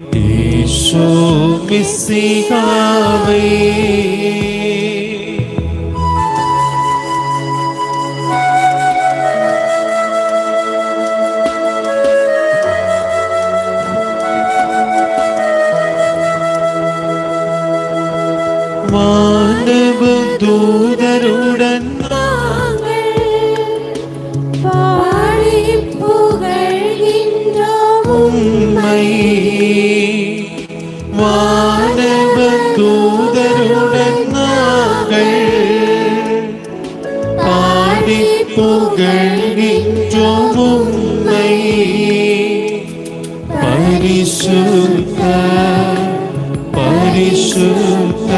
ஈசோ மிசிகாவே வானவ தூதருடன் பாடி புகழ்கின்றோம் உம்மை. வானவ தூதருடன் நாங்கள் பாடி புகழ்கின்றோம் உம்மை. பரிசுத்த பரிசுத்த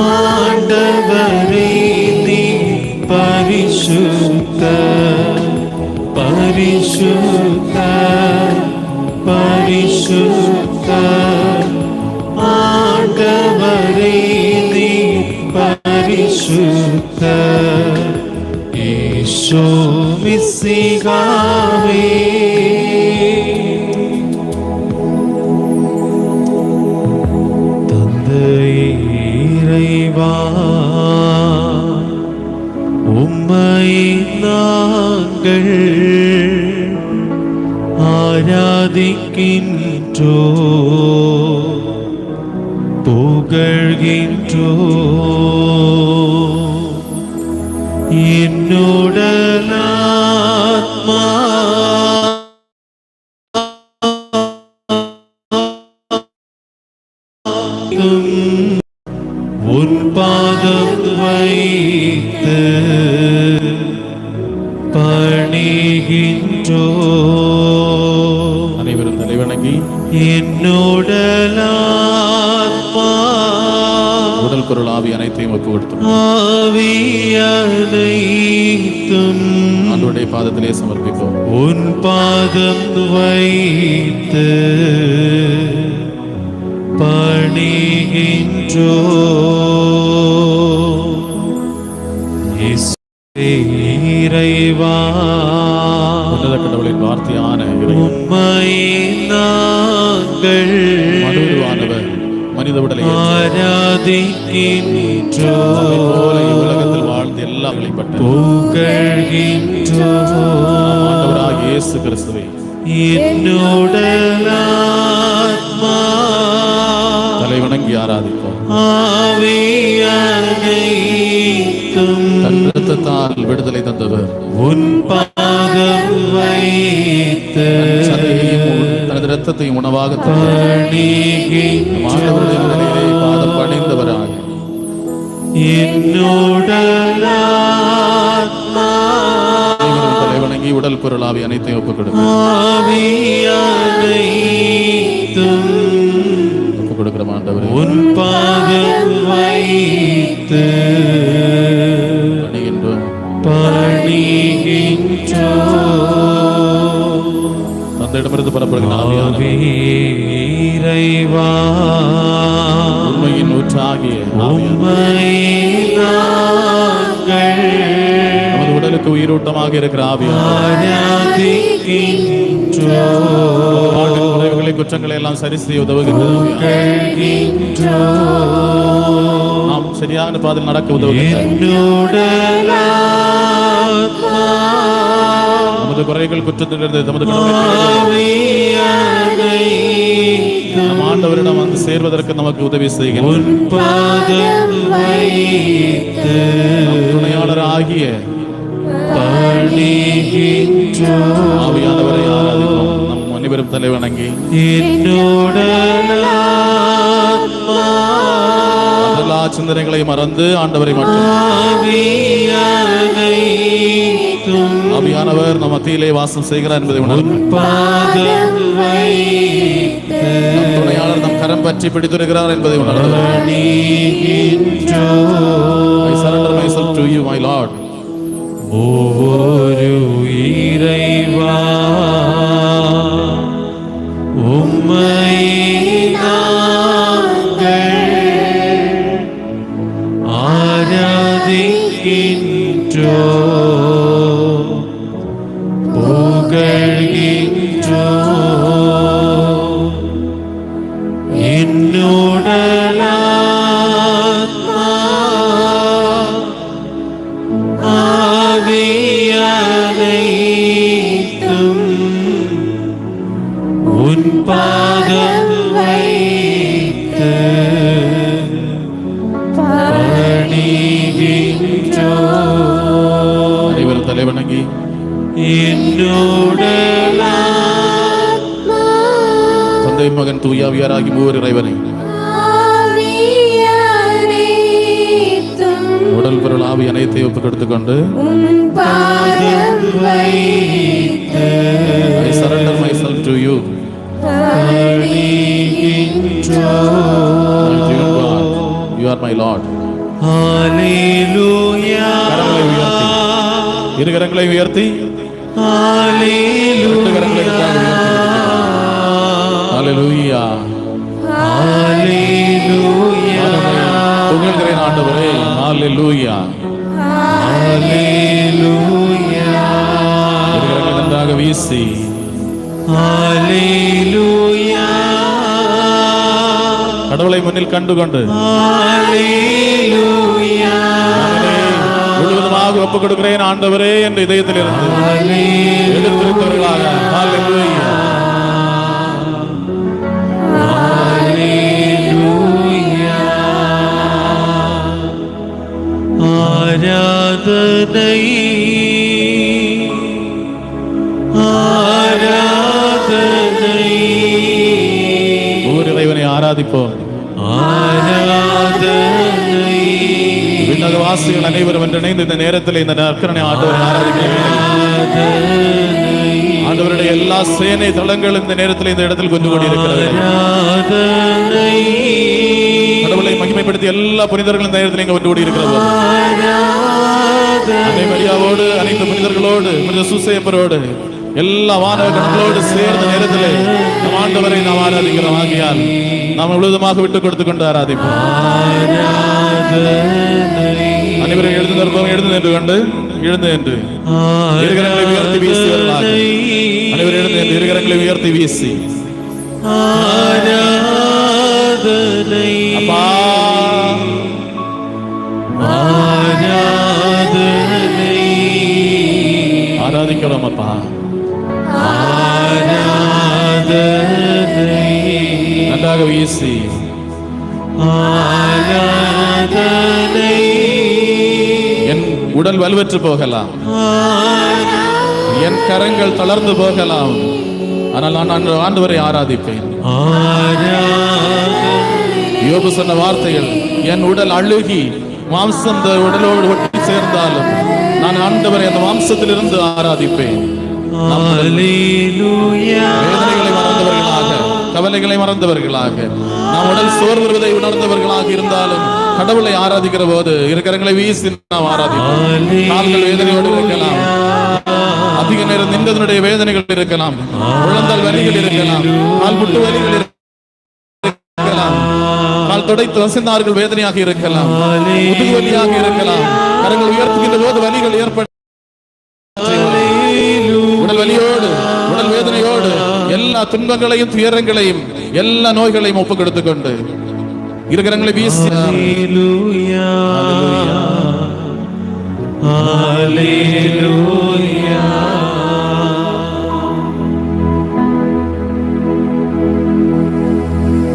ஆண்டவரே நீர் பரிசுத்த பரிசுத்த பரிசுத்த ஆண்டவரே நீர் பரிசுத்த. ஈசோ மிசிகாவே இறைவா உம்மை நாங்கள் ஆராதிக்கின்றோம் புகழ்கின்றோம். என்னுடைய ஆத்மா உன் பாதம் வைத்து பணிகின்றோம். அனைவரும் தலைவணங்கி என்னுடைய ஆத்மா உடல் பொருள் ஆவி அனைத்தையும் ஒப்பு கொடுத்தோம். ஆவி அனைத்தும் ஆண்டவருடைய பாதத்திலே சமர்ப்பிப்போம். உன் பாதம் வைத்து பணிகின்றோம். இறைவா உன்னத கடவுளின் வார்த்தையான உம்மை நாங்கள் மனுவானவர் மனித உடலை ஆராதிக்கின்றோம் உலகத்தில் வாழ்ந்து எல்லாம் வெளிப்பட்ட புகழ்கின்றோம். ஆண்டவராகிய இயேசு கிறிஸ்துவை என்னுடைய ஆத்மா தலைவணங்கி ஆராதிப்போம். ஆவி அனைத்தும் தன் இரத்தத்தால் விடுதலை தந்தவர் உன் பாதம் வைத்து தனது இரத்தத்தையும் உணவாக பணிகின்றோம். ஆண்டவருடைய நிலையிலே பாதம் பணிந்தவராக என்னுடைய ஆத்மா தலைவணங்கி உடல் பொருள் ஆவி அனைத்தையும் ஒப்புக் கொடுக்கும். ஆவி அனைத்தும் ஒப்புக் கொடுக்கிற ஆண்டவரே உன் பாதம் வைத்து பணிகின்றோம். பணிகின்றோம். தந்தையிடமிருந்து புறப்படுகிற ஆவியானவர் இறைவா உண்மையின் ஊற்றாகிய உம்மை நாங்கள் நமது உடலுக்கு உயிரோட்டமாக இருக்கிற ஆவியானவர் ஆராதிக்கின்றோம் குறைவுகளை குற்றங்களை எல்லாம் சரி செய்ய உதவுகிறது. புகழ்கின்றோம். நாம் சரியான பாதையில் நடக்க உதவுகிறது. என்னுடைய ஆத்மா நமது குறைகள் குற்றத்திலிருந்து நமது ஆவி அனைத்தும் நம் ஆண்டவரிடம் வந்து சேர்வதற்கு நமக்கு உதவி செய்கிறது. உன் பாதம் வைத்து துணையாளர் ஆகிய பணிகின்றோம். ஆவியானவரை ஆராதிப்போம். நம் அனைவரும் தலைவணங்கி என்னுடைய ஆத்மா எல்லா சிந்தனைகளை மறந்து ஆண்டவரை மட்டும் ஆவி அனைத்தும் ஆவியானவர் நம் மத்தியிலே வாசம் செய்கிறார் என்பதை உணர்ந்து பாதம் வைத்து நம் துணையாளர் நம் கரம் பற்றி பிடித்திருக்கிறார் என்பதை உணர்ந்து பணிகின்றோம். I surrender myself to you, my Lord. ஒவ்வொரு இறைவா உம்மை நாங்கள் ஆராதிக்கின்றோம் புகழ்கின்றோம். உன் பாதம் வைத்து பணிகின்றோம். அனைவரும் தலைவணங்கி என்னுடைய தந்தை மகன் தூயாவியாராகி மூவர் இறைவனை உடல் பொருள் ஆவி அனைத்தை ஒப்புக் கொடுத்துக்கொண்டு I surrender myself to you. You are my Lord. ஹalleluya. இரு கரங்களை உயர்த்தி ஹalleluya. ஹalleluya. புகழ்கிறேன் ஆண்டவரே. ஹalleluya. ஹalleluya. இரு கரங்களை நன்றாக வீசி ஹalleluya. கடவுளை முன்னில் கண்டுகொண்டு ஹalleluya. முழுவதுமாக ஒப்புக் கொடுக்கிறேன் ஆண்டவரே என்ற இதயத்தில் இருந்து எடுத்திருக்கிறவர்களாக ஹalleluya. ஹalleluya. ஆராதனை ஆராதனை ஒவ்வொரு இறைவனை ஆராதிப்போம். ஆராதனை விண்ணக வாசிகள் அனைவரும் இணைந்து இந்த நேரத்தில் இந்த நற்கரனை ஆண்டவரை ஆராதிக்கிறேன். ஆண்டவருடைய எல்லா சேனை தளங்களும் இந்த நேரத்தில் இந்த இடத்தில் கொண்டு கொண்டிருக்கிறது. கடவுளை மகிமைப்படுத்தி எல்லா புனிதர்களும் இந்த நேரத்தில் இங்கே கொண்டு கொண்டிருக்கிறது. அன்னை மரியாவோடு அனைத்து புனிதர்களோடு புனித சூசையப்பரோடு எல்லா வானக கணங்களோடு சேர்ந்த நேரத்திலே நம் ஆண்டவரை நாம் ஆராதிக்கிறோம். ஆகியால் நாம் முழுவதுமாக விட்டுக் கொடுத்து கொண்டு ஆராதிப்போம். அனைவரும் எழுந்து நிற்போம். எழுந்து நின்று கொண்டு எழுந்து என்று இருகரங்களை உயர்த்தி வீசி வரலாக அனைவரும் எழுந்து என்று இருகரங்களை உயர்த்தி வீசி அப்பா ஆராதிக்கிறோம் அப்பா. நன்றாக வீசி என் உடல் வலுவற்று போகலாம், என் கரங்கள் தளர்ந்து போகலாம், ஆனால் நான் ஆண்டவரை ஆராதிப்பேன். யோபு சொன்ன வார்த்தைகள், என் உடல் அழுகி மாம்சம் இந்த உடலோடு ஒட்டி சேர்ந்தாலும் நான் ஆண்டவரை அந்த மாம்சத்திலிருந்து ஆராதிப்பேன். வேதனைகளை மறந்தவர்களாக, கவலைகளை மறந்தவர்களாக, நாம் உடல் சோர்வு வருவதை உணர்ந்தவர்களாக இருந்தாலும் கடவுளை ஆராதிக்கிற போது இருக்கிறங்களை வீசி நாம் ஆராதிப்போம். கால்கள் வேதனையோடு இருக்கலாம், அதிக நேரம் நின்றதனுடைய வேதனைகள் இருக்கலாம், உழந்தால் வலிகள் இருக்கலாம், கால் முட்டு வலிகள் இருக்கலாம், கால் துடைத்து வசந்தார்கள் வேதனையாக இருக்கலாம், முதுகு வலியாக இருக்கலாம், கரங்கள் உயர்த்துகின்ற போது வலிகள் ஏற்பட உடல் வலியோடு உடல் வேதனையோடு எல்லா துன்பங்களையும் துயரங்களையும் எல்லா நோய்களையும் ஒப்புக் கொடுத்துக் கொண்டு இருக்கிறங்களை வீசி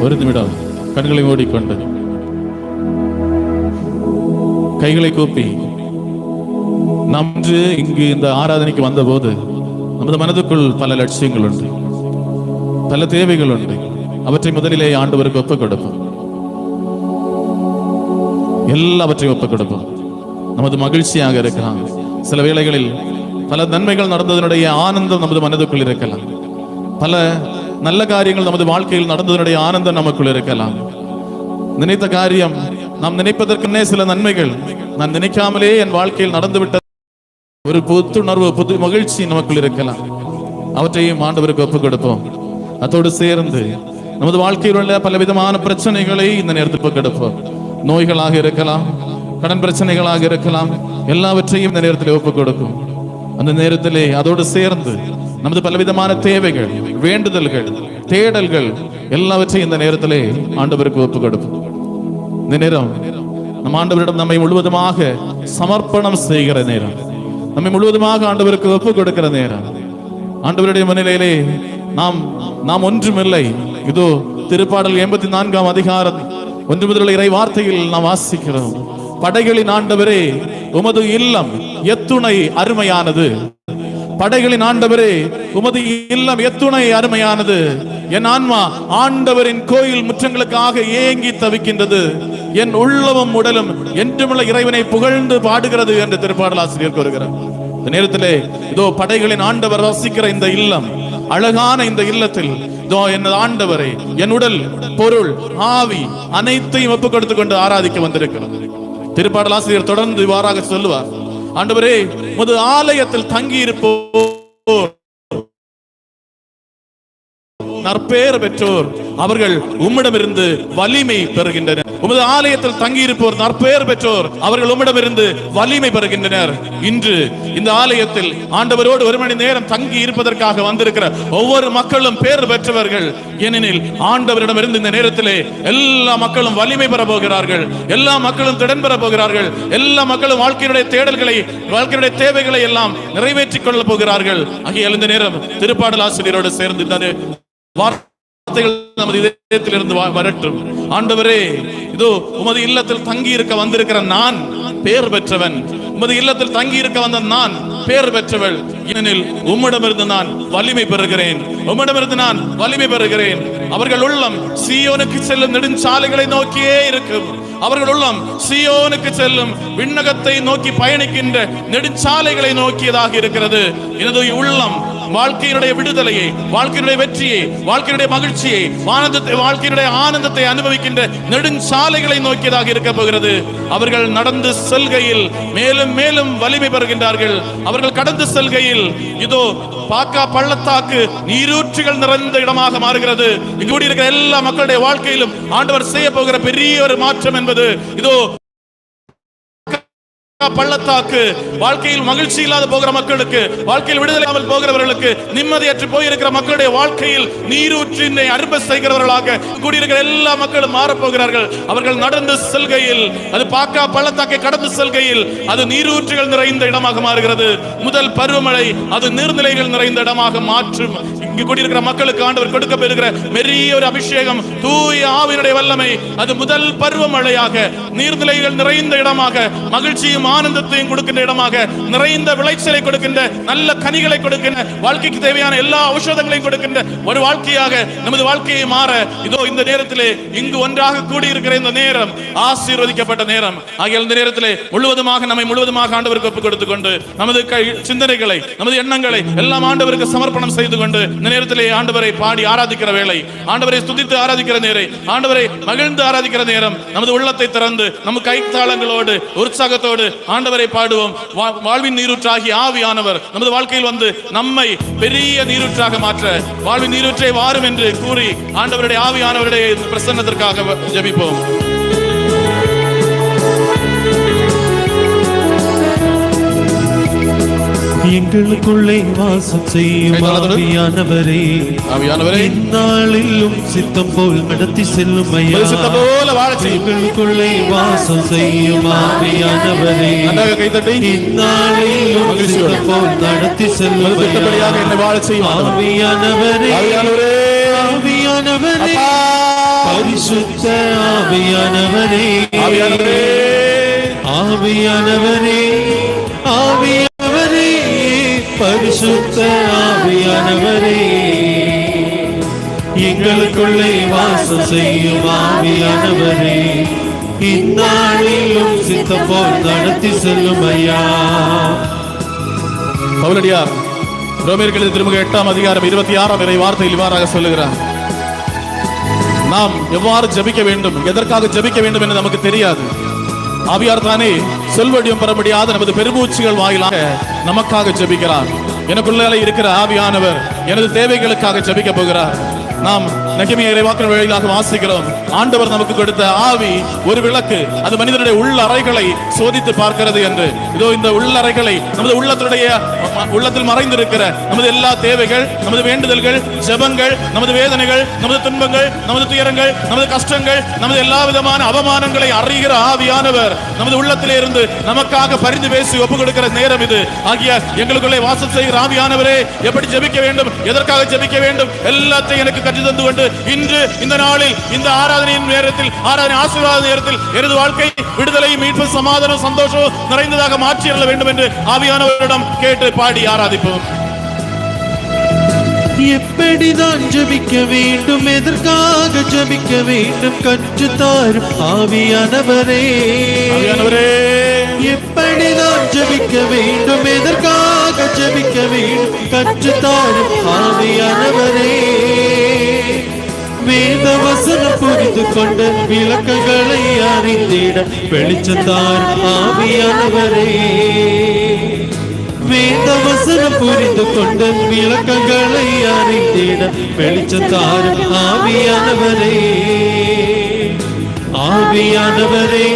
ஒரு நிமிடம் கண்களை மூடிக்கொண்டு கைகளை கூப்பி நாம் இங்கு இந்த ஆராதனைக்கு வந்த போது நமது மனதுக்குள் பல லட்சியங்கள் உண்டு, பல தேவைகள் உண்டு. அவற்றை முதலிலே ஆண்டவருக்கு ஒப்புக் கொடுப்போம். எல்லாவற்றையும் ஒப்புக் கொடுப்போம். நமது மகிழ்ச்சியாக இருக்கலாம், சில வேளைகளில் பல நன்மைகள் நடந்ததனுடைய ஆனந்தம் நமது மனதுக்குள் இருக்கலாம், பல நல்ல காரியங்கள் நமது வாழ்க்கையில் நடந்ததனுடைய ஆனந்தம் நமக்குள் இருக்கலாம். நினைத்த காரியம் நாம் நினைப்பதற்குன்னே சில நன்மைகள் நான் நினைக்காமலே என் வாழ்க்கையில் நடந்துவிட்ட ஒரு புத்துணர்வு, புது மகிழ்ச்சி நமக்குள் இருக்கலாம். அவற்றையும் ஆண்டவருக்கு ஒப்புக் கொடுப்போம். அதோடு சேர்ந்து நமது வாழ்க்கையில் உள்ள பல விதமான பிரச்சனைகளை இந்த நேரத்தில் ஒப்புக் கொடுப்போம். நோய்களாக இருக்கலாம், கடன் பிரச்சனைகளாக இருக்கலாம், எல்லாவற்றையும் இந்த நேரத்தில் ஒப்புக் கொடுக்கும். அந்த நேரத்திலே அதோடு சேர்ந்து நமது பலவிதமான தேவைகள், வேண்டுதல்கள், தேடல்கள் எல்லாவற்றையும் இந்த நேரத்திலே ஆண்டவருக்கு ஒப்புக் கொடுப்போம். இந்த நேரம் நம் ஆண்டவரிடம் நம்மை முழுவதுமாக சமர்ப்பணம் செய்கிற நேரம், நம்மை முழுவதுமாக ஆண்டவருக்கு ஒப்புக் கொடுக்கிற நேரம். ஆண்டவருடைய முன்னிலையிலே நாம் ஒன்றுமில்லை. இதோ திருப்பாடல் 84 அதிகாரம் 1 முதல் இறை வார்த்தையில் நாம் வாசிக்கிறோம். படைகளின் ஆண்டவரே உமது இல்லம் எத்துணை அருமையானது. படைகளின் ஆண்டவரே உமது இல்லம் எத்துணை அருமையானது. என் ஆன்மா ஆண்டவரின் கோயில் முற்றங்களுக்காக ஏங்கி தவிக்கின்றது. என் உள்ளமும் உடலும் என்றுமுள்ள இறைவனை புகழ்ந்து பாடுகிறது என்று திருப்பாடல் ஆசிரியர் கூறுகிறார். இந்த நேரத்திலே இதோ படைகளின் ஆண்டவர் வசிக்கிற இந்த இல்லம், அழகான இந்த இல்லத்தில் இதோ என் ஆண்டவரை என் உடல் பொருள் ஆவி அனைத்தையும் ஒப்புக் கொடுத்துக் கொண்டு ஆராதிக்க வந்திருக்கிறது. திருப்பாடல் ஆசிரியர் தொடர்ந்து இவ்வாறாக சொல்லுவார். ஆண்டவரே உமது ஆலயத்தில் தங்கி இருப்போர் நற்பேறு பெற்றோர், அவர்கள் உம்மிடமிருந்து வலிமை பெறுகின்றனர். உமது ஆலயத்தில் தங்கியிருப்போர் நற்பேறு பெற்றோர், அவர்கள் உம்மிடமிருந்து வலிமை பெறுகின்றனர். இன்று இந்த ஆலயத்தில் ஆண்டவரோடு ஒரு மணி நேரம் தங்கி இருப்பதற்காக வந்திருக்கிற ஒவ்வொரு மக்களும் பேறு பெற்றவர்கள். ஏனெனில் ஆண்டவரிடமிருந்து இந்த நேரத்திலே எல்லா மக்களும் வலிமை பெற போகிறார்கள். எல்லா மக்களும் திடன் பெற போகிறார்கள். எல்லா மக்களும் வாழ்க்கையுடைய தேடல்களை, வாழ்க்கையுடைய தேவைகளை எல்லாம் நிறைவேற்றிக் கொள்ள போகிறார்கள். ஆகிய இந்த நேரம் திருப்பாடல் ஆசிரியரோடு சேர்ந்து வார்த்தைகள் நமது இதயத்திலிருந்து வரட்டும். ஆண்டவரே இதோ உமது இல்லத்தில் தங்கி இருக்க வந்திருக்கிற நான் பேர் பெற்றவன். உமது இல்லத்தில் தங்கி இருக்க வந்த நான் பேர் பெற்றவள். ஏனெனில் உம்மிடமிருந்து நான் வலிமை பெறுகிறேன். உம்மிடமிருந்து நான் வலிமை பெறுகிறேன். அவர்கள் உள்ளம் சீயோனுக்கு செல்லும் நெடுஞ்சாலைகளை நோக்கியே இருக்கும். அவர்கள் உள்ளம் சீயோனுக்கு செல்லும் விண்ணகத்தை நோக்கி பயணிக்கின்ற நெடுஞ்சாலைகளை நோக்கியதாக இருக்கிறது. எனது உள்ளம் வாழ்க்கையினுடைய விடுதலையை, வாழ்க்கையினுடைய வெற்றியை, வாழ்க்கையினுடைய மகிழ்ச்சியை, வாழ்க்கையினுடைய ஆனந்தத்தை அனுபவிக்கின்ற நெடுஞ்சாலைகளை நோக்கியதாக இருக்க போகிறது. அவர்கள் நடந்து செல்கையில் மேலும் மேலும் வலிமை பெறுகின்றார்கள். அவர்கள் கடந்து செல்கையில் இதோ பாக்கா பள்ளத்தாக்கு நீரூற்றுகள் நிறைந்த இடமாக மாறுகிறது. இங்கு கூடியிருக்கிற எல்லா மக்களுடைய வாழ்க்கையிலும் ஆண்டவர் செய்ய போகிற பெரிய ஒரு மாற்றம் என்பது இதோ பள்ளத்தாக்கு. வாழ்க்கையில் மகிழ்ச்சி இல்லாத போகிற மக்களுக்கு, வாழ்க்கையில் விடுதலை இல்லாமல் போகிறவர்களுக்கு, நிம்மதியற்று போயிருக்கிற மக்களுடைய வாழ்க்கையில் நீரூற்றினை அரும்ப செய்கிறவர்களாக கூடியிருக்கிற எல்லா மக்களும் மாறப்போகிறார்கள். அவர்கள் நடந்து செல்கையில், அது பாக்கா பள்ளத்தாக்கை கடந்து செல்கையில் அது நீரூற்றுகள் நிறைந்த இடமாக மாறுகிறது. முதல் பருவமழை அது நீர்நிலைகள் நிறைந்த இடமாக மாற்றும். இங்கு கூடியிருக்கிற மக்களுக்கு ஆண்டவர் கொடுக்க பெறுகிற பெரிய ஒரு அபிஷேகம், தூய ஆவியினுடைய வல்லமை, அது முதல் பருவமழையாக நீர்நிலைகள் நிறைந்த இடமாக, மகிழ்ச்சியும் ஆனந்தத்தையும் கொடுக்கின்ற இடமாக, நிறைந்த விளைச்சலை கொடுக்கின்ற, நல்ல கனிகளை கொடுக்கின்ற, வாழ்க்கைக்கு தேவையான எல்லா ஔஷதங்களையும் கொடுக்கின்ற ஒரு வாழ்க்கையாக நமது வாழ்க்கையை மாற இதோ இந்த நேரத்திலே இங்கு ஒன்றாக கூடியிருக்கிற இந்த நேரம் ஆசீர்வதிக்கப்பட்ட நேரம். ஆகிய இந்த நேரத்திலே முழுவதுமாக நம்மை முழுவதுமாக ஆண்டவருக்கு ஒப்புக் கொடுத்துக் கொண்டு நமது சிந்தனைகளை, நமது எண்ணங்களை எல்லாம் ஆண்டவருக்கு சமர்ப்பணம் செய்து கொண்டு இந்த நேரத்திலே ஆண்டவரை பாடி ஆராதிக்கிற வேளை, ஆண்டவரை துதித்து ஆராதிக்கிற நேரம், ஆண்டவரை மகிழ்ந்து ஆராதிக்கிற நேரம், நமது உள்ளத்தை திறந்து நம்ம கைத்தாளங்களோடு உற்சாகத்தோடு ஆண்டவரை பாடுவோம். வாழ்வின் நீரூற்றாகி ஆவியானவர் நமது வாழ்க்கையில் வந்து நம்மை பெரிய நீரூற்றாக மாற்ற, வாழ்வின் நீரூற்றை வாரும் என்று கூறி ஆண்டவருடைய ஆவியானவருடைய பிரசன்னத்திற்காக ஜெபிப்போம். எங்களுக்குள்ளே வாசம் செய்யும் ஆவியானவரே, இந்நாளிலும் சித்தம் போல் நடத்தி செல்லும் ஐயா. எங்களுக்குள்ளே வாசம் செய்யும் ஆவியானவரே, இந்நாளிலும் சித்தம் போல் நடத்தி செல்லும் ஆவியானவரே, ஆவியானவரே, பரிசுத்த ஆவியானவரே, ஆவியானவரே, ஆவியானவரே, பரிசுத்த ஆவியானவரே, எங்களுக்குள்ளே வாசம் செய்யும் ஆவியானவரே, இந்நாளிலும் சித்தம் போல் நடத்தி செல்லும் ஐயா. பவுலடியார் ரோமேயர் திருமுக 8ஆம் அதிகாரம் 26ஆம் இறை வார்த்தையில் இவ்வாறாக சொல்லுகிறார். நாம் எவ்வாறு ஜெபிக்க வேண்டும், எதற்காக ஜெபிக்க வேண்டும் என்று நமக்கு தெரியாது. ஆவியார் தானே சொல்வடியும் பெற முடியாத நமது பெருமூச்சுகள் வாயிலாக நமக்காக ஜெபிக்கிறார். எனக்குள்ளே இருக்கிற ஆவியானவர் எனது தேவைகளுக்காக ஜெபிக்க போகிறார். நாம் நெகேமியா இறைவாக்கினர் வழியாக வாசிக்கிறோம். ஆண்டவர் நமக்கு கொடுத்த ஆவி ஒரு விளக்கு, அது மனிதனுடைய உள்ள அறைகளை சோதித்து பார்க்கிறது என்று. இதோ இந்த உள்ளறைகளை, நமது உள்ளத்தில் மறைந்திருக்கிற நமது எல்லா தேவைகள், நமது வேண்டுதல்கள், ஜெபங்கள், நமது வேதனைகள், நமது துன்பங்கள், நமது துயரங்கள், நமது கஷ்டங்கள், நமது எல்லா விதமான அவமானங்களை அறிகிற ஆவியானவர் நமது உள்ளத்திலே இருந்து நமக்காக பரிந்து பேசி ஒப்பு கொடுக்கிற நேரம் இது. ஆகிய எங்களுக்குள்ளே வாசம் செய்கிற ஆவியானவரே, எப்படி ஜெபிக்க வேண்டும், எதற்காக ஜெபிக்க வேண்டும், எல்லாத்தையும் எனக்கு கற்று தந்து கொண்டு இன்று இந்த நாளில் இந்த ஆராதனையின் நேரத்தில், ஆராதனை ஆசீர்வாத நேரத்தில் எனது வாழ்க்கை விடுதலை, மீட்பு, சமாதானம், சந்தோஷம் நிறைந்ததாக மாற்றி அருள வேண்டும் என்று ஆவியானவரிடம் கேட்டு பாடி ஆராதிப்போம். எப்படிதான் ஜெபிக்க வேண்டும், எதற்காக ஜெபிக்க வேண்டும், கற்றுத்தாரும் ஆவியானவரே. எப்படிதான் ஜெபிக்க வேண்டும், எதற்காக ஜெபிக்க வேண்டும், கற்றுத்தாரும் ஆவியானவரே. வேத வசனம் புரிந்து கொண்ட விளக்கங்களை அறிந்திட வெளிச்சத்தாரும் ஆவியானவரே. வேத வசனம் புரிந்து கொண்ட விளக்கங்களை அறிந்திட வெளிச்சத்தாரும் ஆவியானவரே. ஆவியானவரே,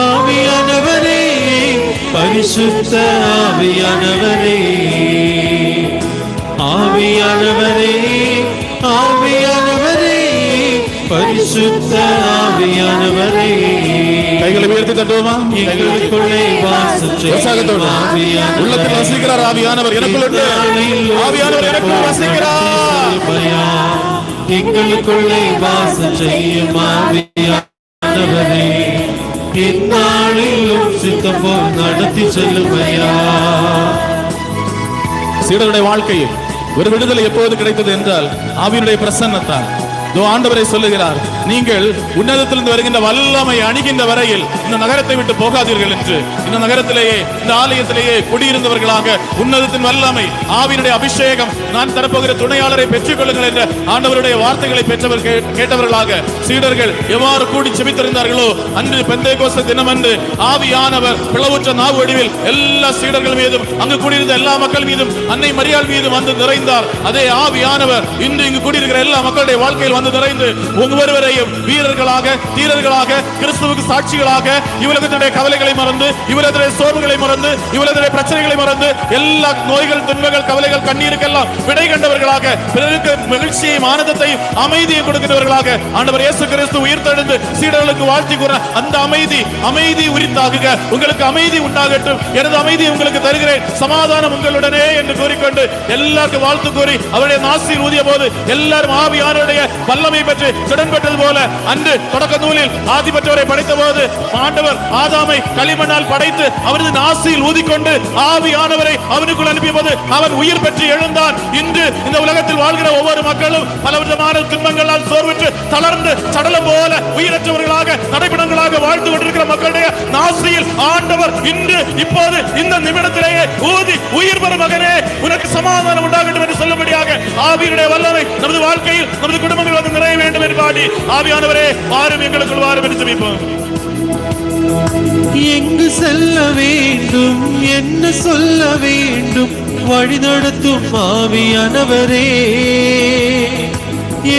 ஆவியானவரே, பரிசுத்த ஆவியானவரே. ஆவியானவரே, ஆவியானவரே, பரிசுத்த ஆவியானவரே. கைகளை உயர்த்தி தட்டுவோமா? எங்களுக்குள்ளே வாசம் செய்யும் ஆவியானவரே. உள்ளத்தில் வசிக்கிறார் ஆவியானவர், எனக்குள்ளே ஆவியானவர் எனக்குள் வசிக்கிறார். எங்களுக்குள்ளே வாசம் செய்யும் ஆவியானவரே, இந்நாளிலும் சித்தம் போல் நடத்தி செல்லுமையா. சீடருடைய வாழ்க்கையில் ஒரு விடுதலை எப்போது கிடைத்தது என்றால் ஆவியினுடைய பிரசன்னத்தால். ஆண்டவரை சொல்லுகிறார், நீங்கள் உன்னதத்திலிருந்து வருகின்ற வல்லமை அணுகின்ற வரையில் இந்த நகரத்தை விட்டு போகாதீர்கள் என்று. இந்த நகரத்திலேயே, இந்த ஆலயத்திலேயே குடியிருந்தவர்களாக உன்னதத்தின் வல்லமை, ஆவியினுடைய அபிஷேகம், நான் தரப்போகிற துணையாளரை பெற்றுக் கொள்ளுங்கள் என்ற ஆண்டவருடைய வார்த்தைகளை பெற்றவர் கேட்டவர்களாக சீடர்கள் எவ்வாறு கூடி செபித்திருந்தார்களோ, அன்று பெந்தேகோஸ்து தினம் அன்று ஆவியானவர் பிளவுற்ற நாவு வடிவில் எல்லா சீடர்கள் மீதும், அங்கு கூடியிருந்த எல்லா மக்கள் மீதும், அன்னை மரியாள் மீதும் வந்து நிறைந்தார். அதே ஆவியானவர் இன்று இங்கு கூடியிருக்கிற எல்லா மக்களுடைய வாழ்க்கையில் நிறைந்து ஒவ்வொருவரையும் வீரர்களாக, தீரர்களாக, கிறிஸ்துவுக்கு சாட்சிகளாக, இவ்வுலகத்தினுடைய கவலைகளை மறந்து, இவ்வுலகத்தினுடைய சோர்வுகளை மறந்து, இவ்வுலகத்தினுடைய பிரச்சனைகளை மறந்து, எல்லா நோய்கள், துன்பங்கள், கவலைகள், கண்ணீருக்கெல்லாம் விடை கண்டவர்களாக, பிறருக்கு மகிழ்ச்சியையும் ஆனந்தத்தையும் அமைதியை கொடுக்கிறவர்களாக ஆண்டவர் இயேசு கிறிஸ்து உயிர்த்தெழுந்து சீடர்களுக்கு வாழ்த்தி கூற அந்த அமைதி உரித்தாகுக, உங்களுக்கு அமைதி உண்டாகட்டும், எனது அமைதி உங்களுக்கு தருகிறேன், சமாதானம் உங்களுடனே என்று கூறிக்கொண்டு எல்லாருக்கும் வாழ்த்து கூறி அவருடைய நாசியில் ஊதிய போது எல்லாரும் ஆவியானவருடைய வல்லமை பெற்று திடன் பெற்றது போல, அன்று தொடக்க நூலில் ஆதி பெற்றவரை படைத்த போது ஆண்டவர் ஆதாமை களிமண்ணால் படைத்து அவரது நாசியில் ஊதிக்கொண்டு ஆவியானவரை அவனுக்குள் அனுப்பிய போது அவன் உயிர் பெற்று எழுந்தான். இன்று இந்த உலகத்தில் வாழ்கிற ஒவ்வொரு மக்களும் பலவிதமான துன்பங்களால் சோர்வுற்று தளர்ந்து சடலம் போல உயிரற்றவர்களாக நடைபெணங்களாக வாழ்ந்து கொண்டிருக்கிற மக்களுடைய நாசியில் ஆண்டவர் இன்று இப்போது இந்த நிமிடத்திலேயே ஊதி உயிர் பெறும் மகனே உனக்கு சமாதானம் உண்டாகட்டும் என்று சொல்லும்படியாக ஆவியினுடைய வல்லமை நமது வாழ்க்கையில், நமது குடும்பங்கள் வந்து நிறைய வேண்டும் என்று பாடி ஆவியானவரே வாரும், எங்களுக்குள் வாரும் என்று ஜெபிப்போம். எங்கு செல்ல வேண்டும், என்ன சொல்ல வேண்டும், வழி நடத்தும் ஆவியானவரே.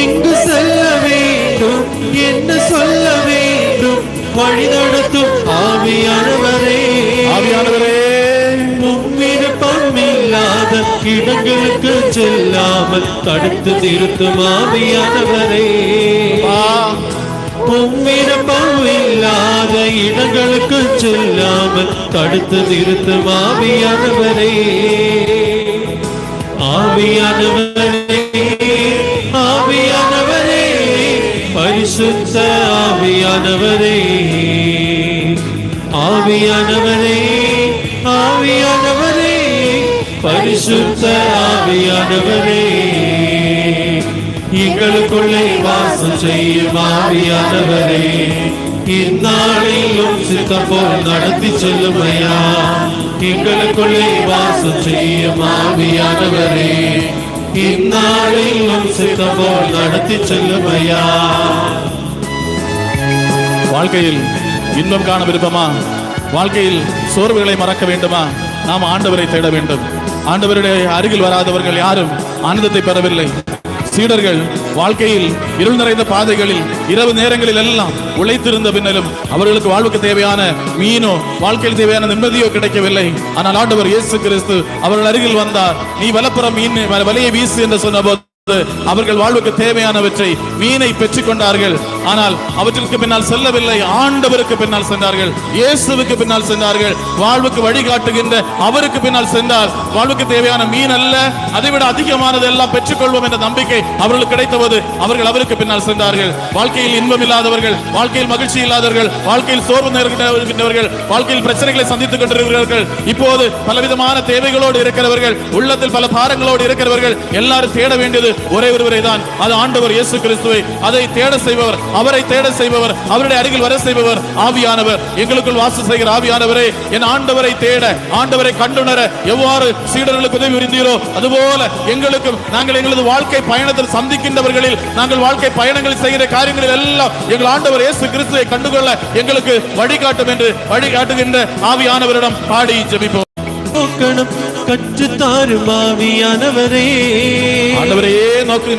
எங்கு செல்ல வேண்டும், என்ன சொல்ல வேண்டும், வழி நடத்தும் ஆவியானவரே. ஆவியானவரே, விருப்பம் இல்லாத இடங்களுக்கு செல்லாமல் தடுத்து நிறுத்தும் ஆவியானவரே. விருப்பம் இல்லாத இடங்களுக்கு செல்லாமல் தடுத்து நிறுத்தும் ஆவியானவரே. ஆவியானவரே, ஆவியானவரே, பரிசுத்த ஆவியானவரே. ஆவியானவரே, ஆவியானவரே, பரிசுத்த ஆவியானவரே. எங்களுக்குள்ளே வாசம் செய்யும் ஆவியானவரே, இந்நாளிலும் சித்தம் போல் நடத்தி செல்லுமையா. எங்களுக்குள்ளே வாசம் செய்யும் ஆவியானவரே, இந்நாளிலும் சித்தம் போல் நடத்தி செல்லுமையா. வாழ்க்கையில் இன்பம் காண விருப்பமா? வாழ்க்கையில் சோர்வுகளை மறக்க வேண்டுமா? நாம் ஆண்டவரை தேட வேண்டும். ஆண்டவருடைய அருகில் வராதவர்கள் யாரும் ஆனந்தத்தை பெறவில்லை. சீடர்கள் வாழ்க்கையில் இருள் நிறைந்த பாதைகளில் இரவு நேரங்களில் எல்லாம் உழைத்திருந்த பின்னரும் அவர்களுக்கு வாழ்வுக்கு தேவையான மீனோ வாழ்க்கையில் தேவையான நிம்மதியோ கிடைக்கவில்லை. ஆனால் ஆண்டவர் இயேசு கிறிஸ்து அவர்கள் அருகில் வந்தார். நீ வலப்புறம் மீன் வலையை வீசு என்று சொன்னபோது அவர்கள் வாழ்வுக்கு தேவையானவற்றை மீனை பெற்றுக் கொண்டார்கள். ஆனால் அவற்றிற்கு பின்னால் செல்லவில்லை, ஆண்டவருக்கு பின்னால் சென்றார்கள், இயேசுவுக்கு பின்னால் சென்றார்கள். வாழ்வுக்கு வழிகாட்டுகின்ற அவருக்கு பின்னால் சென்றார். வாழ்வுக்கு தேவையான மீன் அல்ல, அதைவிட அதிகமானது எல்லாம் பெற்றுக்கொள்வோம் என்ற நம்பிக்கை அவர்களுக்கு கிடைத்தபோது அவர்கள் அவருக்கு பின்னால் சென்றார்கள். வாழ்க்கையில் இன்பம் இல்லாதவர்கள், வாழ்க்கையில் மகிழ்ச்சி இல்லாதவர்கள், வாழ்க்கையில் சோர்வு நேர்கின்றவர்கள், வாழ்க்கையில் பிரச்சனைகளை சந்தித்துக் கொண்டிருக்கிறவர்கள், இப்போது பலவிதமான தேவைகளோடு இருக்கிறவர்கள், உள்ளத்தில் பல பாரங்களோடு இருக்கிறவர்கள், எல்லாரும் தேட வேண்டியது ஒரே ஒருவரை தான். அது ஆண்டவர் இயேசு கிறிஸ்துவை. அதை தேட செய்பவர், அவரை தேட செய்பவர், அவருடைய அருகில் வர செய்பவர் ஆவியானவர். எங்களுக்குள் வாசம் செய்கிற ஆவியானவரே, என் ஆண்டவரை தேட, ஆண்டவரை கண்டுணர எவ்வாறு சீடர்களுக்கு உதவி புரிந்தீரோ அதுபோல எங்களுக்கும் நாங்கள் எங்களது வாழ்க்கை பயணத்தில் சந்திக்கின்றவர்களில், நாங்கள் வாழ்க்கை பயணங்களில் செய்கிற காரியங்களில் எல்லாம் எங்கள் ஆண்டவர் இயேசு கிறிஸ்துவை கண்டுகொள்ள எங்களுக்கு வழிகாட்டும் என்று வழிகாட்டுகின்ற ஆவியானவரிடம் பாடி ஜெபிப்போம். கற்றுத்தாரும் ஆவியானவரே, ஆண்டவரே நோக்கி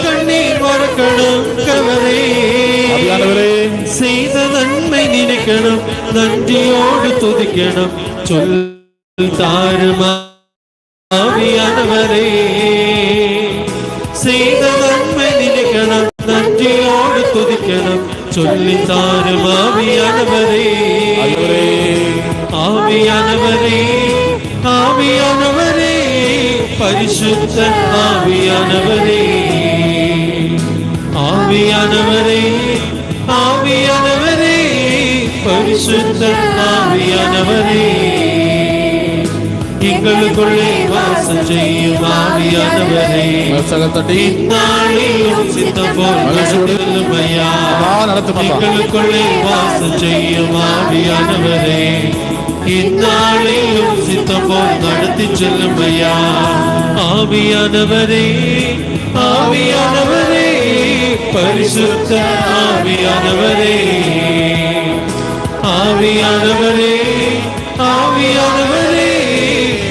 கண்ணீர் மறக்கணும் கவரே, ஆவியானவரே செய்த நன்மை நினைக்கணும், நன்றியோடு துதிக்கணும், சொல் தாரும் ஆவியானவரே, செய்த நன்மை நினைக்கணும், நன்றியோடு துதிக்கணும், சொல்லி தாரும் ஆவியானவரே, ஆவியானவரே, ஆவியானவரே, பரிசுத்த ஆவியானவரே, ஆவியானவரே, ஆவியானவரே, பரிசுத்த ஆவியானவரே, எங்களுக்குள்ளே வாசம் செய்யும் ஆவியானவரே, நாளிலும் சித்தம் போல் நடத்துமையா, எங்களுக்குள்ளே வாசம் செய்யும் ஆவியானவரே, இந்நாளிலும் சித்தம் போல் நடத்தி செல்லுமையா, ஆவியானவரே, ஆவியானவரே, பரிசுத்த ஆவியானவரே, ஆவியானவரே, ஆவியானவரே,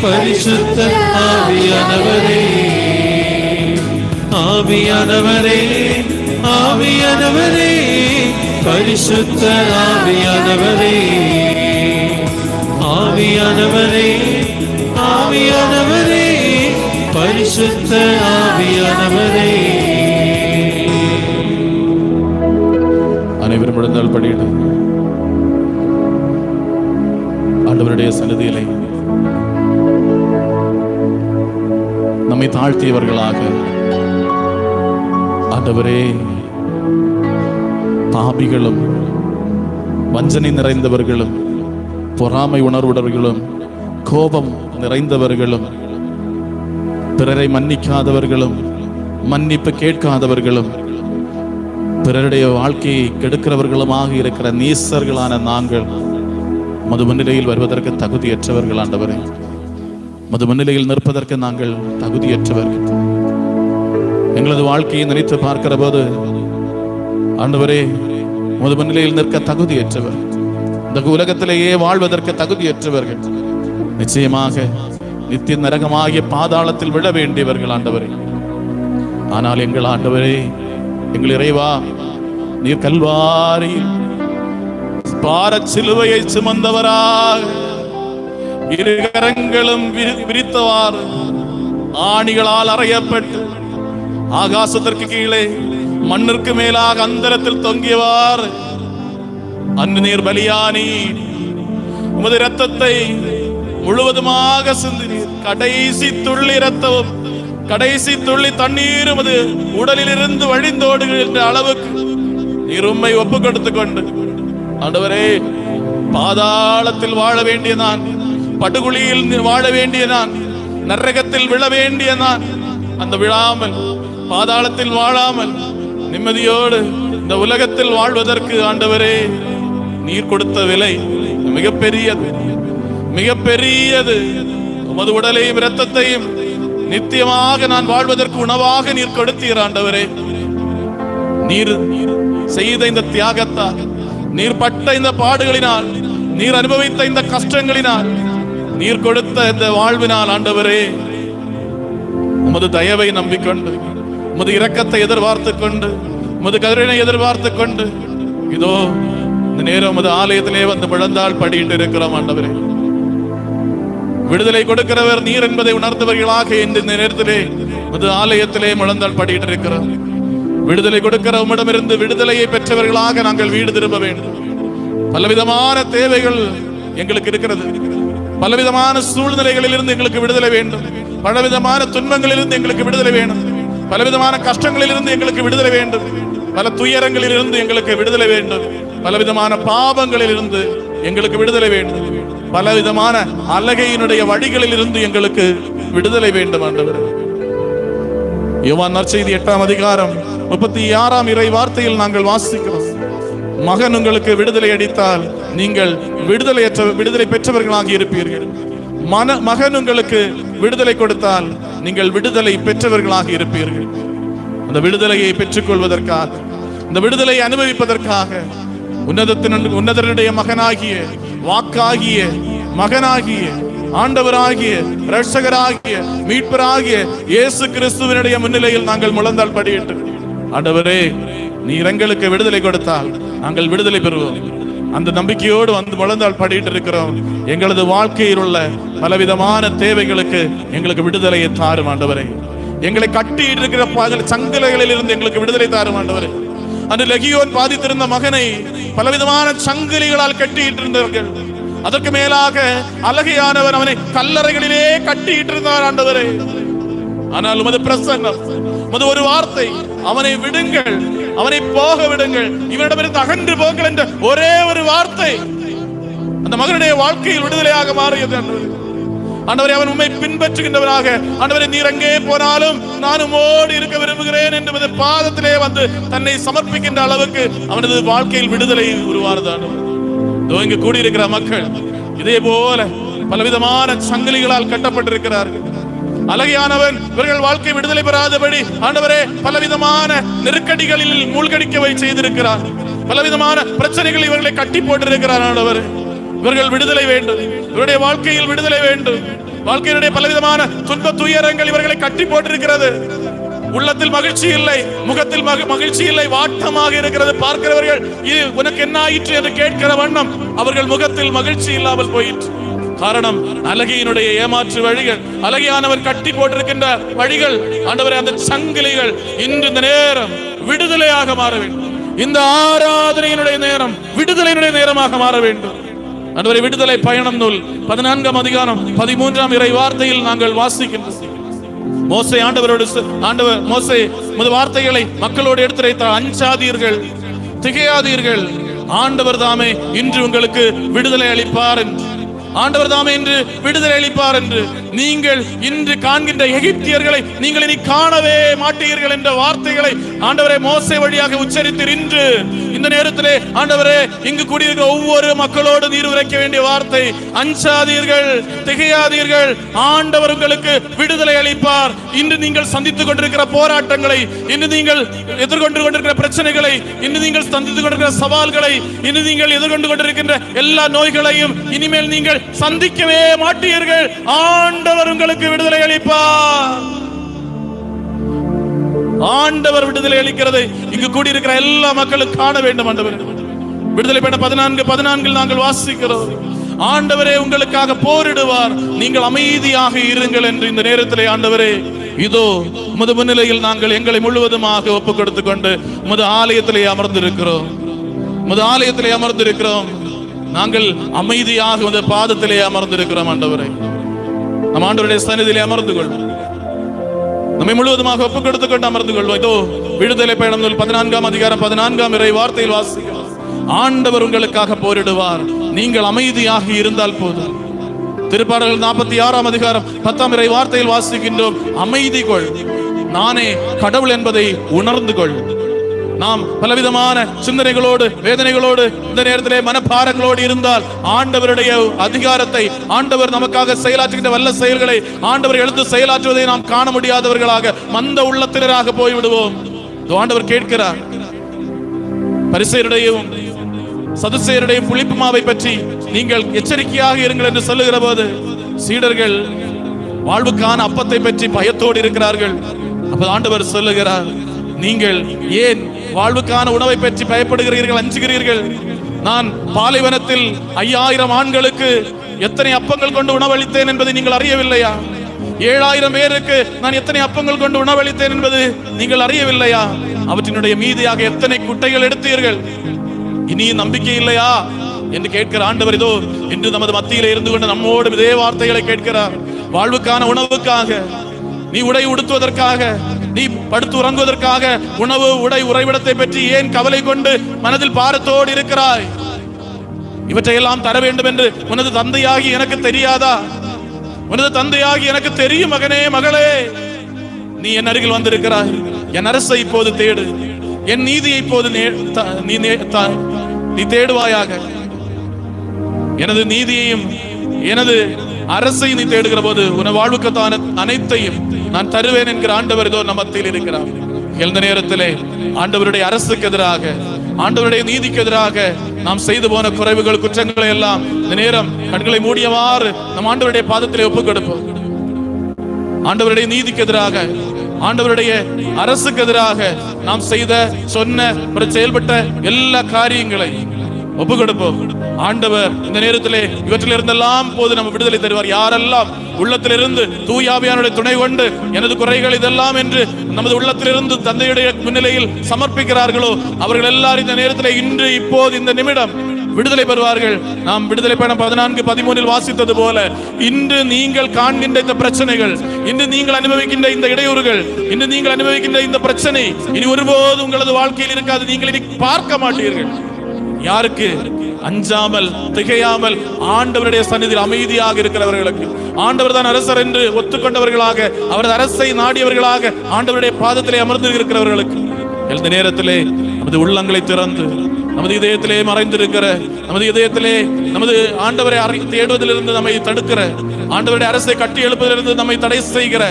பரிசுத்த ஆவியானவரே, ஆவியானவரே, ஆவியானவரே, பரிசுத்த ஆவியானவரே, ஆவியானவரே, ஆவியானவரே, பரிசுத்த ஆவியானவரே. அனைவரும் எழுந்தால் படியிட்டு ஆண்டவருடைய சன்னதியிலே நம்மை தாழ்த்தியவர்களாக, ஆண்டவரே பாபிகளும் வஞ்சனை நிறைந்தவர்களும் பொறாமை உணர்வுடர்களும் கோபம் நிறைந்தவர்களும் பிறரை மன்னிக்காதவர்களும் மன்னிப்பு கேட்காதவர்களும் பிறருடைய வாழ்க்கையை கெடுக்கிறவர்களுமாக இருக்கிற நீசர்களான நாங்கள் மது முன்னிலையில் வருவதற்கு தகுதியற்றவர்கள். ஆண்டவரே, மது முன்னிலையில் நிற்பதற்கு நாங்கள் தகுதியற்றவர்கள். எங்களது வாழ்க்கையை நினைத்து பார்க்கிற போது ஆண்டவரே, மது முன்னிலையில் நிற்க தகுதியற்றவர், இந்த உலகத்திலேயே வாழ்வதற்கு தகுதியற்றவர்கள், நிச்சயமாக நித்திய நரகமாகிய பாதாளத்தில் விழ வேண்டியவர்கள் ஆண்டவரே. ஆனால் எங்கள் ஆண்டவரே, எங்கள் இறைவா, நீர் கல்வாரி பாரச் சிலுவையை சுமந்தவராக இரு கரங்களும் விரித்தவாறு ஆணிகளால் அறையப்பட்டு ஆகாசத்திற்கு கீழே மண்ணிற்கு மேலாக அந்தரத்தில் தொங்கியவாறு அன்று நீர் பலியானி உமது இரத்தத்தை முழுவதுமாக சிந்தினீர். கடைசி துள்ளி இரத்தமும் கடைசி துள்ளி தண்ணீரும் அது உடலில் இருந்து வழிந்தோடுகின்ற அளவுக்கு நீர் உம்மை ஒப்பு கொடுத்து கொண்டு, ஆண்டவரே, பாதாளத்தில் வாழ வேண்டிய நான், படுகுழியில் வாழ வேண்டிய நான், நரகத்தில் விழ வேண்டிய நான், அந்த விழாமல் பாதாளத்தில் வாழாமல் நிம்மதியோடு இந்த உலகத்தில் வாழ்வதற்கு ஆண்டவரே நீர் கொடுத்த விலை மிகப்பெரியது, மிகப்பெரியது. உமது உடலையும் இரத்தத்தையும் நித்தியமாக நான் வாழ்வதற்கு உணவாக நீர் கொடுத்தீர் ஆண்டவரே. நீர் செய்த இந்த தியாகத்தால், நீர் பட்ட இந்த பாடுகளினால், நீர் அனுபவித்த இந்த கஷ்டங்களினால், நீர் கொடுத்த இந்த வாழ்வினால் ஆண்டவரே, உமது தயவை நம்பிக்கொண்டு, உமது இரக்கத்தை எதிர்பார்த்து கொண்டு, உமது கருணை எதிர்பார்த்து கொண்டு இதோ இந்த நேரம் உமது ஆலயத்திலே வந்து முழந்தாள் படியிட்டு இருக்கிறோம் ஆண்டவரே. விடுதலை கொடுக்கிறவர் நீர் என்பதை உணர்ந்தவர்களாக இந்த நேரத்திலே உமது ஆலயத்திலே முழந்தாள் படியிட்டு இருக்கிறோம். விடுதலை கொடுக்கிற உம்மிடமிருந்து விடுதலையை பெற்றவர்களாக நாங்கள் வீடு திரும்ப வேண்டும். பலவிதமான தேவைகள் எங்களுக்கு இருக்கிறது. பலவிதமான சூழ்நிலைகளில் இருந்து எங்களுக்கு விடுதலை வேண்டும். பலவிதமான துன்பங்களிலிருந்து எங்களுக்கு விடுதலை வேண்டும். பலவிதமான கஷ்டங்களிலிருந்து எங்களுக்கு விடுதலை வேண்டும். பல துயரங்களிலிருந்து எங்களுக்கு விடுதலை வேண்டும். பலவிதமான பாவங்களிலிருந்து எங்களுக்கு விடுதலை வேண்டும். பலவிதமான அலகையினுடைய வழிகளில் இருந்து எங்களுக்கு விடுதலை வேண்டும் ஆண்டவரே. யோவான் நற்செய்தி 8ஆம் அதிகாரம் 36ஆம் இறை வார்த்தையில் நாங்கள் வாசிக்கிறோம், மகன் உங்களுக்கு விடுதலை அளித்தால் நீங்கள் விடுதலை பெற்றவர்களாக இருப்பீர்கள். மகன் உங்களுக்கு விடுதலை கொடுத்தால் நீங்கள் விடுதலை பெற்றவர்களாக இருப்பீர்கள். அந்த விடுதலையை பெற்றுக்கொள்வதற்காக, இந்த விடுதலையை அனுபவிப்பதற்காக உன்னதனுடைய மகனாகிய, வாக்காகிய, மகனாகிய, ஆண்டவராகிய, இரட்சகராகிய, மீட்பராகிய இயேசு கிறிஸ்துவினுடைய முன்னிலையில் நாங்கள் முழந்தால் படியிட்டு, ஆண்டவரே நீர் எங்களுக்கு விடுதலை கொடுத்தால் நாங்கள் விடுதலை பெறுவோம். அந்த நம்பிக்கையோடு வந்து முழந்தால் படியிட்டு இருக்கிறோம். எங்களது வாழ்க்கையில் உள்ள பலவிதமான தேவைகளுக்கு எங்களுக்கு விடுதலையை தாரும் ஆண்டவரே. எங்களை கட்டி இருக்கிற சங்கிலிகளில் இருந்து எங்களுக்கு விடுதலை தாரும் ஆண்டவரே. அன்று லெகியோன் பாதித்திருந்த மகனை பலவிதமான சங்கிலிகளால் கட்டிட்டு இருந்தார்கள். அதற்கு மேலாக அழகையானவர் அவனை கல்லறைகளிலே கட்டிட்டு இருந்தார் ஆண்டவரே. ஆனால் உமது பிரசன்னம், உமது ஒரு வார்த்தை, அவனை விடுங்கள், அவனை போக விடுங்கள், இவனிடமிருந்து அகன்று போங்கள் என்ற ஒரே ஒரு வார்த்தை அந்த மகனுடைய வாழ்க்கையில் விடுதலையாக மாறியது ஆண்டவரே. அவன் உண்மை பின்பற்றுகின்றவராக, ஆண்டவரே நீர் எங்கே போனாலும் நான் உம்மோடு இருக்க விரும்புகிறேன் என்று பாதத்திலே வந்து தன்னை சமர்ப்பிக்கின்ற அளவுக்கு அவனது வாழ்க்கையில் விடுதலை உருவானது. இங்கு கூடியிருக்கிற மக்கள் இதே போல பலவிதமான சங்கிலிகளால் கட்டப்பட்டிருக்கிறார்கள். அழகையானவன் இவர்கள் வாழ்க்கை விடுதலை பெறாதபடி ஆண்டவரே பலவிதமான நெருக்கடிகளில் மூழ்கடிக்கவை செய்திருக்கிறார். பலவிதமான பிரச்சனைகள் இவர்களை கட்டி போட்டிருக்கிறார் ஆண்டவரே. இவர்கள் விடுதலை வேண்டும், இவருடைய வாழ்க்கையில் விடுதலை வேண்டும். வாழ்க்கையினுடைய பலவிதமான துன்ப துயரங்கள் இவர்களை கட்டி போட்டிருக்கிறது. உள்ளத்தில் மகிழ்ச்சி இல்லை, முகத்தில் மகிழ்ச்சி இல்லை, வாட்டமாக இருக்கிறது. பார்க்கிறவர்கள் இது உனக்கு என்ன ஆயிற்று என்று கேட்கிற வண்ணம் அவர்கள் முகத்தில் மகிழ்ச்சி இல்லாமல் போயிற்று. காரணம் அழகியினுடைய ஏமாற்று வழிகள், அழகியானவர் கட்டி போட்டிருக்கின்ற வழிகள். ஆண்டவரே அந்த சங்கிலிகள் இன்று இந்த நேரம் விடுதலையாக மாற வேண்டும். இந்த ஆராதனையினுடைய நேரம் விடுதலையினுடைய நேரமாக மாற வேண்டும். ஆண்டவரே விடுதலை பயணம் நூல் 14ஆம் அதிகாரம் 13ஆம் இறை வார்த்தையில் நாங்கள் வாசிக்கின்றோம். மோசே மோசே முது வார்த்தைகளை மக்களோடு எடுத்துரைத்தார். அஞ்சாதீர்கள், திகையாதீர்கள், ஆண்டவர் தாமே இன்று உங்களுக்கு விடுதலை அளிப்பார் என்று. ஆண்டவர் தாமே இன்று விடுதலை அளிப்பார் என்று. நீங்கள் இன்று காண்கின்ற எகிப்தியர்களை நீங்கள் இனி காணவே மாட்டீர்கள் என்ற வார்த்தைகளை ஆண்டவரே மோசே வழியாக உச்சரித்தீர். இன்று இந்த நேரத்திலே ஆண்டவரே இங்கு கூடியிருக்கிற ஒவ்வொரு மக்களோடு நீர் உரைக்க வேண்டிய வார்த்தை, அஞ்சாதீர்கள், திகையாதீர்கள், ஆண்டவர் உங்களுக்கு விடுதலை அளிப்பார். இன்று நீங்கள் சந்தித்துக் கொண்டிருக்கிற போராட்டங்களை, இன்று நீங்கள் எதிர்கொண்டு கொண்டிருக்கிற பிரச்சனைகளை, இன்று நீங்கள் சந்தித்துக் கொண்டிருக்கிற சவால்களை, இன்று நீங்கள் எதிர்கொண்டு கொண்டிருக்கின்ற எல்லா நோய்களையும் இனிமேல் நீங்கள் சந்திக்கவே மாட்டீர்கள். ஆண்டவர் உங்களுக்கு விடுதலை அளிப்பார். ஆண்டவர் விடுதலை அளிக்கிறதை இங்கு கூடியிருக்கிற எல்லா மக்களும் காண வேண்டும். ஆண்டவர் விடுதலை பண்ண 14 நாங்கள் வாசிக்கிறோம். ஆண்டவரே உங்களுக்காக போரிடுவார், நீங்கள் அமைதியாக இருங்கள் என்று இந்த நேரத்திலே ஆண்டவரே இதோ உமது முன்னிலையில் நாங்கள் எங்களை முழுவதுமாக ஒப்புக் கொடுத்துக் கொண்டு உமது ஆலயத்திலே அமர்ந்திருக்கிறோம். உமது ஆலயத்திலே அமர்ந்திருக்கிறோம். நாங்கள் அமைதியாக உமது பாதத்திலே அமர்ந்திருக்கிறோம். ஆண்டவரே நம் ஆண்டவருடைய சந்நிதியிலே அமர்ந்து கொள்வோம். நம்மை முழுவதுமாக ஒப்புக் கொடுத்துக் கொண்டு அமர்ந்து கொள்வோம். இதோ விடுதலை பயணம் நூல் 14ஆம் அதிகாரம் 14ஆம் இறை வார்த்தையில் வாசிக்கிறோம். ஆண்டவர் உங்களுக்காக போரிடுவார், நீங்கள் அமைதியாக இருந்தால் போதும். திருப்பாடல்கள் 46ஆம் அதிகாரம் 10ஆம் இறை வார்த்தையில் வாசிக்கின்றோம். அமைதி கொள், நானே கடவுள் என்பதை உணர்ந்து கொள். நாம் பலவிதமான சிந்தனைகளோடு, வேதனைகளோடு, இந்த நேரத்திலே மனபாரங்களோடு இருந்தால் ஆண்டவருடைய அதிகாரத்தை, ஆண்டவர் நமக்காக செயலாற்றுகின்ற வல்ல செயல்களை ஆண்டவர் எழுந்து செயலாற்றுவதை நாம் காண முடியாதவர்களாக மந்த உள்ளத்தினராக போய்விடுவோம். ஆண்டவர் கேட்கிறார். பரிசேயருடையும் சதுசேயருடையும் புளிப்பு மாவை பற்றி நீங்கள் எச்சரிக்கையாக இருங்கள் என்று சொல்லுகிற போது சீடர்கள் வாழ்வுக்கான அப்பத்தை பற்றி பயத்தோடு இருக்கிறார்கள். அப்ப ஆண்டவர் சொல்லுகிறார், நீங்கள் ஏன் வாழ்வுக்கான உணவை பற்றி பயப்படுகிறீர்கள், அஞ்சுகிறீர்கள்? நான் பாலைவனத்தில் 5000 ஆண்களுக்கு எத்தனை அப்பங்கள் கொண்டு உணவளித்தேன் என்பதை நீங்கள் அறியவில்லையா? 7000 பேருக்கு நான் எத்தனை அப்பங்கள் கொண்டு உணவளித்தேன் என்பது நீங்கள் அறியவில்லையா? அவற்றினுடைய மீதியாக எத்தனை குட்டைகள் எடுத்தீர்கள்? இனி நம்பிக்கை இல்லையா என்று கேட்கிற ஆண்டவர் இதோ இன்று நமது மத்தியிலே இருந்து கொண்டு நம்மோடு இதே வார்த்தைகளை கேட்கிறார். வாழ்வுக்கான உணவுக்காக, நீ உடை உடுத்துவதற்காக, நீ படுத்து உறங்குவதற்காக, உணவு உடை உறைவிடத்தை பற்றி ஏன் கவலை கொண்டு மனதில் பாரத்தோடு இருக்கிறாய்? இவற்றையெல்லாம் தர வேண்டும் என்று உனது தந்தையாகி எனக்கு தெரியாதா? உனது தந்தையாகி எனக்கு தெரியும் மகனே, மகளே. நீ என் அருகில் வந்திருக்கிறாய். என் அரசை இப்போது தேடு, என் நீதியை இப்போது நீ தேடுவாயாக. எனது நீதியையும் எனது அரசை நீ தேடுகிற போது உன வாழ்வுக்கான அனைத்தையும் நான் தருவேன் என்கிற ஆண்டவர் இதோ நம் மத்தியில் இருக்கிறார். எந்த நேரத்திலே ஆண்டவருடைய அரசுக்கு எதிராக, ஆண்டவருடைய நீதிக்கு எதிராக நாம் செய்து போன குறைவுகள், குற்றங்களை எல்லாம் இந்த நேரம் கண்களை மூடியவாறு நம் ஆண்டவருடைய பாதத்திலே ஒப்புக் கொடுப்போம். ஆண்டவருடைய நீதிக்கு எதிராக, ஆண்டவருடைய அரசுக்கு எதிராக நாம் செய்த, சொன்ன, செயல்பட்ட எல்லா காரியங்களை ஒப்பு கொடுப்போம். ஆண்டவர் இந்த நேரத்திலே இவற்றிலிருந்தெல்லாம் போது நம்ம விடுதலை தருவார். யாரெல்லாம் உள்ளத்திலிருந்து தூயாவியானுடைய துணை கொண்டு எனது குறைகள் இதெல்லாம் என்று நமது உள்ளத்திலிருந்து தந்தையுடைய முன்னிலையில் சமர்ப்பிக்கிறார்களோ அவர்கள் எல்லாரும் இந்த நேரத்திலே இன்று இப்போது இந்த நிமிடம் விடுதலை பெறுவார்கள். நாம் விடுதலை பயணம் 14-13 வாசித்தது போல இன்று நீங்கள் காண்கின்ற இந்த பிரச்சனைகள், இன்று நீங்கள் அனுபவிக்கின்ற இந்த இடையூறுகள், இன்று நீங்கள் அனுபவிக்கின்ற இந்த பிரச்சனை இனி ஒருபோது உங்களது வாழ்க்கையில் இருக்காது. நீங்கள் இனி பார்க்க மாட்டீர்கள். யாருக்கு? அஞ்சாமல் திகையாமல் ஆண்டவருடைய சந்நிதியில் அமைதியாக இருக்கிறவர்களுக்கு, ஆண்டவர் தான் அரசர் என்று ஒத்துக்கொண்டவர்களாக, அவரது அரசை நாடியவர்களாக ஆண்டவருடைய பாதத்திலே அமர்ந்து இருக்கிறவர்களுக்கு இந்த நேரத்திலே நமது உள்ளங்களை திறந்து, நமது இதயத்திலே மறைந்திருக்கிற, நமது இதயத்திலே நமது ஆண்டவரை தேடுவதிலிருந்து நம்மை தடுக்கிற, ஆண்டவருடைய அரசை கட்டி எழுப்பதிலிருந்து நம்மை தடை செய்கிற,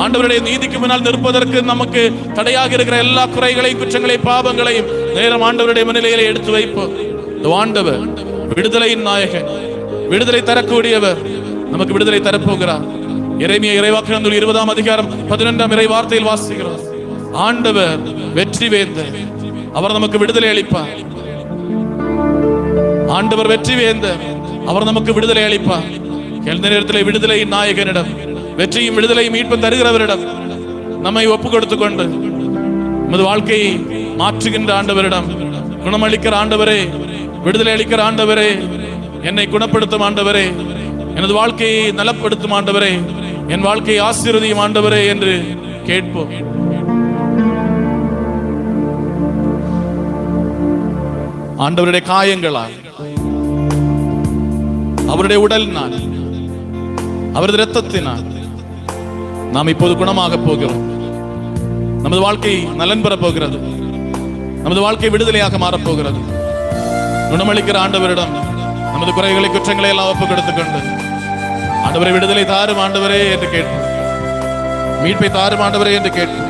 ஆண்டவருடைய நீதிக்கு முன்னால் நிற்பதற்கு நமக்கு தடையாக இருக்கிற எல்லா குறைகளையும், குற்றங்களையும், பாவங்களையும் நேரம் ஆண்டவருடைய முன்னிலையிலே எடுத்து வைப்போம். ஆண்டவர் விடுதலையின் நாயகன், விடுதலை தரக்கூடியவர், நமக்கு விடுதலை தரப்போகிறார். எரேமியா இறைவாக்கினர் நூல் 20ஆம் அதிகாரம் 11ஆம் இறை வார்த்தையில் வாசிக்கிறோம். ஆண்டவர் வெற்றி வேந்தர், அவர் நமக்கு விடுதலை அளிப்பார். ஆண்டவர் வெற்றி வேந்தர், அவர் நமக்கு விடுதலை அளிப்பார். எந்த நேரத்தில் விடுதலையின் நாயகனிடம், வெற்றியும் விடுதலையும் மீட்பும் தருகிறவரிடம் நம்மை ஒப்பு கொடுத்துக் கொண்டு நமது வாழ்க்கையை மாற்றுகின்ற ஆண்டவரிடம், குணமளிக்கிற ஆண்டவரே, விடுதலை அளிக்கிற ஆண்டவரே, என்னை குணப்படுத்தும் ஆண்டவரே, எனது வாழ்க்கையை நலப்படுத்தும் ஆண்டவரே, என் வாழ்க்கையை ஆசீர்வதியும் ஆண்டவரே என்று கேட்போம். ஆண்டவருடைய காயங்களால், அவருடைய உடலினால், அவரது இரத்தத்தினால் நாம் இப்போது குணமாக போகிறோம். நமது வாழ்க்கை நலன் பெற போகிறது. நமது வாழ்க்கை விடுதலையாக மாறப்போகிறது. குணமளிக்கிற ஆண்டவரிடம் நமது குறைகளை, குற்றங்களை எல்லாம் ஒப்புக் கொடுத்துக் கொண்டு ஆண்டவரை விடுதலை தாரும் ஆண்டவரே என்று கேட்போம். மீட்பை தாரும் ஆண்டவரே என்று கேட்போம்.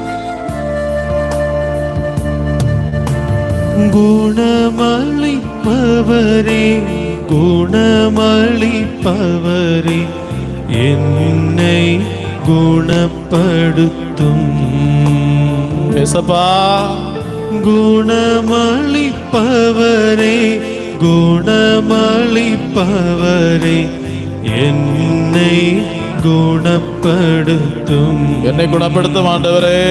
குணமளிப்பவரே, குணமளிப்பவரே, என்னை குணப்படுத்தும் ஏசப்பா. குணமளிப்பவரே, குணமளிப்பவரே, என்னை குணப்படுத்தும். என்னை குணப்படுத்தும் ஆண்டவரே.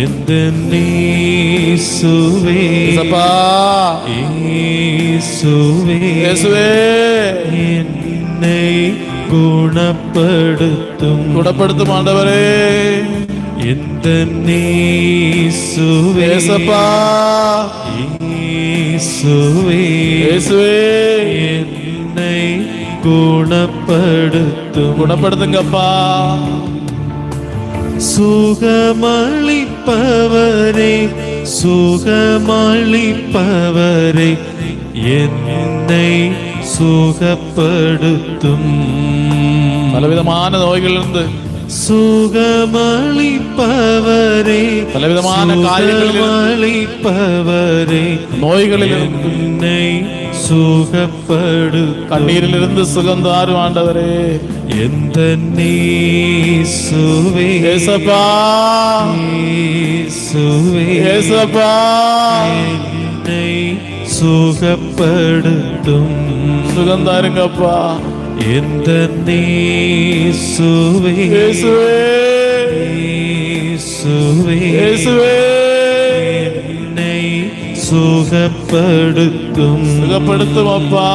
எந்த இயேசுவே, இயேசுவே, இயேசுவே, என்னை குணப்படுத்தும். குணப்படுத்தும் ஆண்டவரே. எந்த இயேசுவே, இயேசப்பா, இயேசுவே, இயேசுவே, என்னை குணப்படுத்தும். குணப்படுத்துங்கப்பா. சுகமளிப்பவரே, சுகமளிப்பவரே, என்னை சுகப்படுத்தும். பலவிதமான நோய்களிலிருந்து, சுகமளிப்பவரே, பலவிதமான காரியங்களிலிருந்து, அளிப்பவரே, நோய்களிலிருந்து என்னை சுகப்படு கண்ணீரிலிருந்து சுகம் தாரும் ஆண்டவரே. எந்த இயேசுவே ஏசப்பா, இயேசுவே ஏசப்பா, என்னை சுகப்படுத்தும் சுகம் தாருங்கப்பா. எந்த இயேசுவே இயேசுவே, இயேசுவே இயேசுவே, என்னை சுகப்படுத்தும் சுகப்படுத்தும் அப்பா.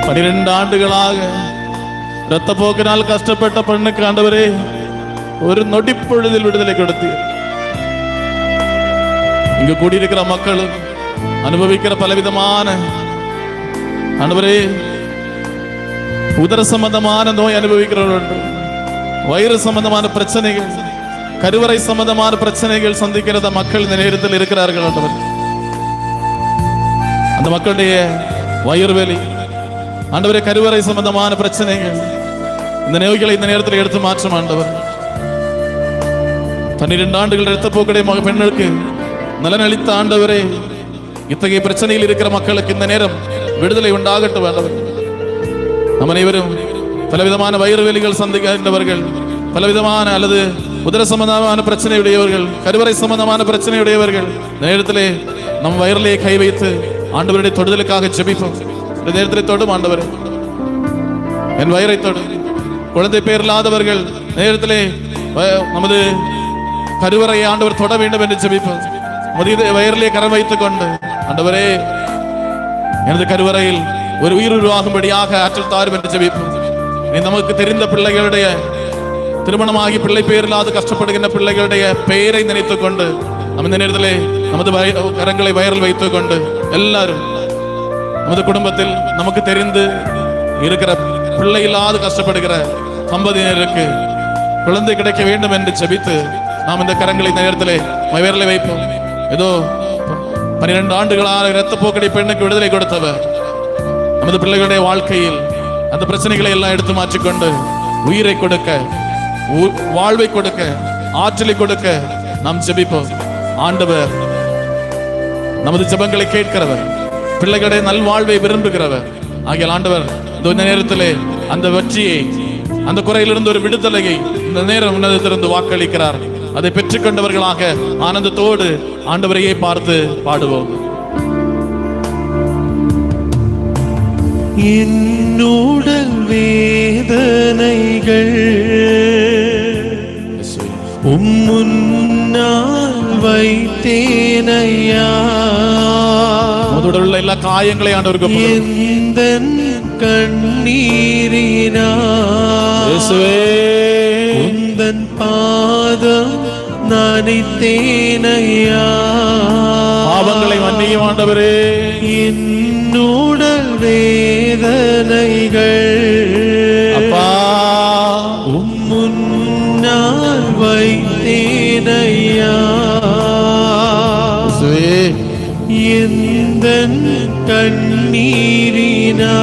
12 ஆண்டுகளாக இரத்த போக்கினால் கஷ்டப்பட்ட பெண்ணுக்கு ஆண்டவரே ஒரு நொடிப்பொழுதில் விடுதலை கொடுத்து இங்கு கூடியிருக்கிற மக்கள் அனுபவிக்கிற பலவிதமான ஆண்டவரே உதர சம்பந்தமான நோய் அனுபவிக்கிறவர்கள், வயிறு சம்பந்தமான பிரச்சனைகள், கருவறை சம்பந்தமான பிரச்சனைகள் சந்திக்கிறத மக்கள் இந்த நேரத்தில் இருக்கிறார்கள் ஆண்டவர். அந்த மக்களுடைய வயிறு வலி ஆண்டவரே, கருவறை சம்பந்தமான பிரச்சனைகள், இந்த நோய்களை இந்த நேரத்தில் எடுத்து மாற்றும் ஆண்டவர். 12 ஆண்டுகள் இரத்தப்போக்குடைய பெண்ணுக்கு நலனளித்த ஆண்டவரே, இத்தகைய பிரச்சனையில் இருக்கிற மக்களுக்கு இந்த நேரம் விடுதலை உண்டாகட்டும் ஆண்டவர். நம்ம அனைவரும் பலவிதமான வயிறு வலிகள் சந்திக்கின்றவர்கள், பலவிதமான அல்லது உதர சம்பந்தமான பிரச்சனையுடையவர்கள், கருவறை சம்பந்தமான பிரச்சனையுடையவர்கள், இந்த நேரத்திலே நம் வயிறிலே கை வைத்து ஆண்டவருடைய தொடுதலுக்காக ஜெபிப்போம். இந்த நேரத்திலே தொடும் ஆண்டவரே, என் வயிறை தொடு. குழந்தை பேர் இல்லாதவர்கள் நேரத்திலே நமது கருவறை ஆண்டவர் தொட வேண்டும் என்று ஜெபிப்போம். வயிறிலே கரம் வைத்துக் கொண்டு ஆண்டவரே, எனது கருவறையில் ஒரு உயிர் உருவாகும்படியாக ஆற்றல் தாரும் என்று ஜெபிப்போம். நமக்கு தெரிந்த பிள்ளைகளுடைய திருமணமாகி பிள்ளை பேர் இல்லாது கஷ்டப்படுகின்ற பிள்ளைகளுடைய பெயரை நினைத்துக் கொண்டு நம்ம இந்த நேரத்திலே நமது கரங்களை வயரில் வைத்துக் கொண்டு எல்லாரும் நமது குடும்பத்தில் நமக்கு தெரிந்து இருக்கிற பிள்ளை இல்லாது கஷ்டப்படுகிற தம்பதியினருக்கு குழந்தை கிடைக்க வேண்டும் என்று ஜெபித்து நாம் இந்த கரங்களை இந்த நேரத்திலே வயரில் வைப்போம். ஏதோ 12 ஆண்டுகளாக இரத்த போக்கடி பெண்ணுக்கு விடுதலை கொடுத்தவர் நமது பிள்ளைகளுடைய வாழ்க்கையில் அந்த பிரச்சனைகளை எல்லாம் எடுத்து மாற்றிக்கொண்டு உயிரை கொடுக்க, வாழ்வை கொடுக்க, ஆற்றலை கொடுக்க நாம் ஜெபிப்போம். ஆண்டவர் நமது ஜெபங்களை கேட்கிறவர், பிள்ளைகளுடைய நல்வாழ்வை விரும்புகிறவர். ஆகிய ஆண்டவர் இந்த நேரத்திலே அந்த வெற்றியை, அந்த குறையிலிருந்து ஒரு விடுதலையை இந்த நேரம் உன்னதத்திலிருந்து வாக்களிக்கிறார். அதை பெற்றுக்கொண்டவர்களாக ஆனந்தத்தோடு ஆண்டவரையே பார்த்து பாடுவோம். என்னுடல் வேதனைகள் முன்னால் வைத்தேனையா, உள்ள எல்லா காயங்களை ஆண்டவருக்கு எந்த கண்ணீரினா உந்தன் பாதம் நனைத்தேனையா, பாவங்களை மன்னியும் ஆண்டவரே. என்னுடல் வேதனைகள் அப்பா முன்னால் வைத்தேனையா, எந்த கண்ணீரினா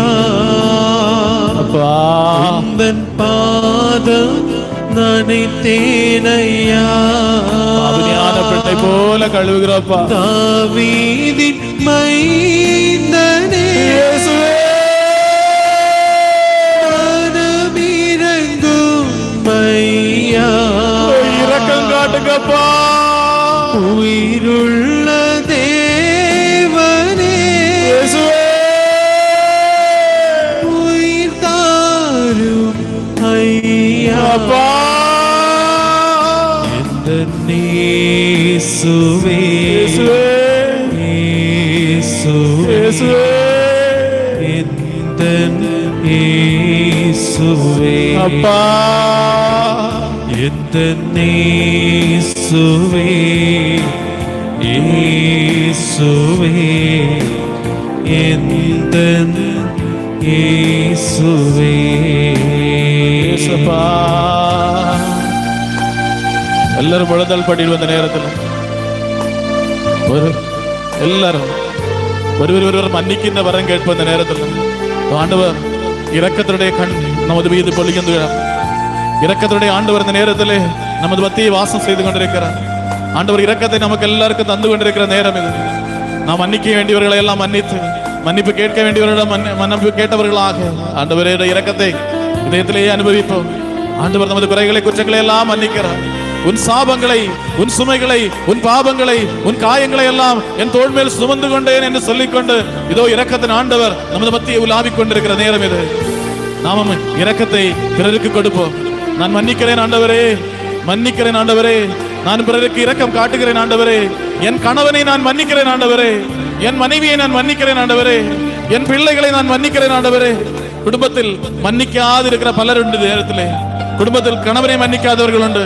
உந்தன் பாதம் நனைத்தேனையா, பெண்ணை போல கழுவுகிறப்பா. தாவீதின் மைந்தனே மனமிரங்கும் மையா, இரக்கம் காட்டுங்கப்பா. உயிருள்ள தேவனே உயிர் தாரும் ஐயா, எந்த இயேசுவே இயேசுவே எந்த இயேசுவே அப்பா, எந்த இயேசுவே இயேசுவே எந்த இயேசுவே. எல்லாரும் முழந்தால் படியில் வந்த நேரத்தில் எல்லாரும் ஒருவர் மன்னிக்கின்ற வரம் கேட்ப இந்த நேரத்தில் ஆண்டவர் இரக்கத்தினுடைய கண் நமது மீது பொழிகின்றார். இரக்கத்தினுடைய ஆண்டவர் இந்த நேரத்தில் நமது மத்தியை வாசம் செய்து கொண்டிருக்கிறார். ஆண்டவர் இரக்கத்தை நமக்கு எல்லாருக்கும் தந்து கொண்டிருக்கிற நேரம் இது. நாம் மன்னிக்க வேண்டியவர்களை எல்லாம் மன்னித்து, மன்னிப்பு கேட்க வேண்டியவர்களிடம் மன்னிப்பு கேட்டவர்களாக ஆண்டவருடைய இரக்கத்தை இதயத்திலேயே அனுபவிப்போம். ஆண்டவர் நமது குறைகளை குற்றங்களை எல்லாம் மன்னிக்கிறார். உன் சாபங்களை, உன் சுமைகளை, உன் பாவங்களை, உன் காயங்களை எல்லாம் என் தோள் மேல் சுமந்து கொண்டேன் என்று சொல்லிக்கொண்டு இதோ இரக்கத்தின் ஆண்டவர் நமது மத்தியை உலாவிக் கொண்டிருக்கிற நேரம் இது. நாமும் இரக்கத்தை பிறருக்கு கொடுப்போம். நான் மன்னிக்கிறேன் ஆண்டவரே, மன்னிக்கிறேன் ஆண்டவரே, நான் பிறருக்கு இரக்கம் காட்டுகிறேன் ஆண்டவரே, என் கணவனை நான் மன்னிக்கிறேன் ஆண்டவரே, என் மனைவியை நான் மன்னிக்கிறேன் ஆண்டவரே, என் பிள்ளைகளை நான் மன்னிக்கிறேன் ஆண்டவரே. குடும்பத்தில் மன்னிக்காது இருக்கிற பலர் உண்டு. நேரத்திலே குடும்பத்தில் கணவனை மன்னிக்காதவர்கள் உண்டு.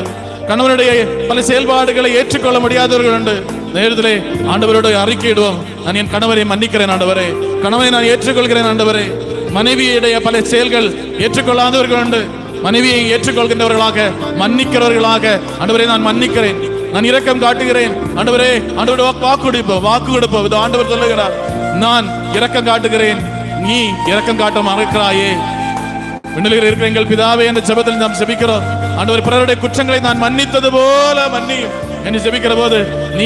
கணவனுடைய பல செயல்பாடுகளை ஏற்றுக்கொள்ள முடியாதவர்கள் உண்டு. நேரத்திலே ஆண்டவரோடு அறிக்கையிடுவோம், நான் என் கணவரை மன்னிக்கிறேன் ஆண்டவரே, கணவனை நான் ஏற்றுக்கொள்கிறேன் ஆண்டவரே. மனைவியுடைய பல செயல்கள் ஏற்றுக்கொள்ளாதவர்கள் உண்டு. மனைவியை ஏற்றுக்கொள்கின்றவர்களாக, மன்னிக்கிறவர்களாக ஆண்டவரே நான் மன்னிக்கிறேன், நான் இரக்கம் காட்டுகிறேன் ஆண்டவரே. ஆண்டவரோட வாக்கு கொடுப்போம். இது ஆண்டவர் சொல்லுகிறார், நான் இரக்கம் காட்டுகிறேன், நீ இரக்கம் காட்ட மறக்கிறாயே. விண்ணில் இருக்கிற எங்கள் பிதாவே என்ற ஜெபத்தில் நாம் ஜெபிக்கிறோம். ஆண்டவர் பிறருடைய குற்றங்களை நான் மன்னித்தது போல மன்னியும் என்று ஜெபிக்கிற போது நீ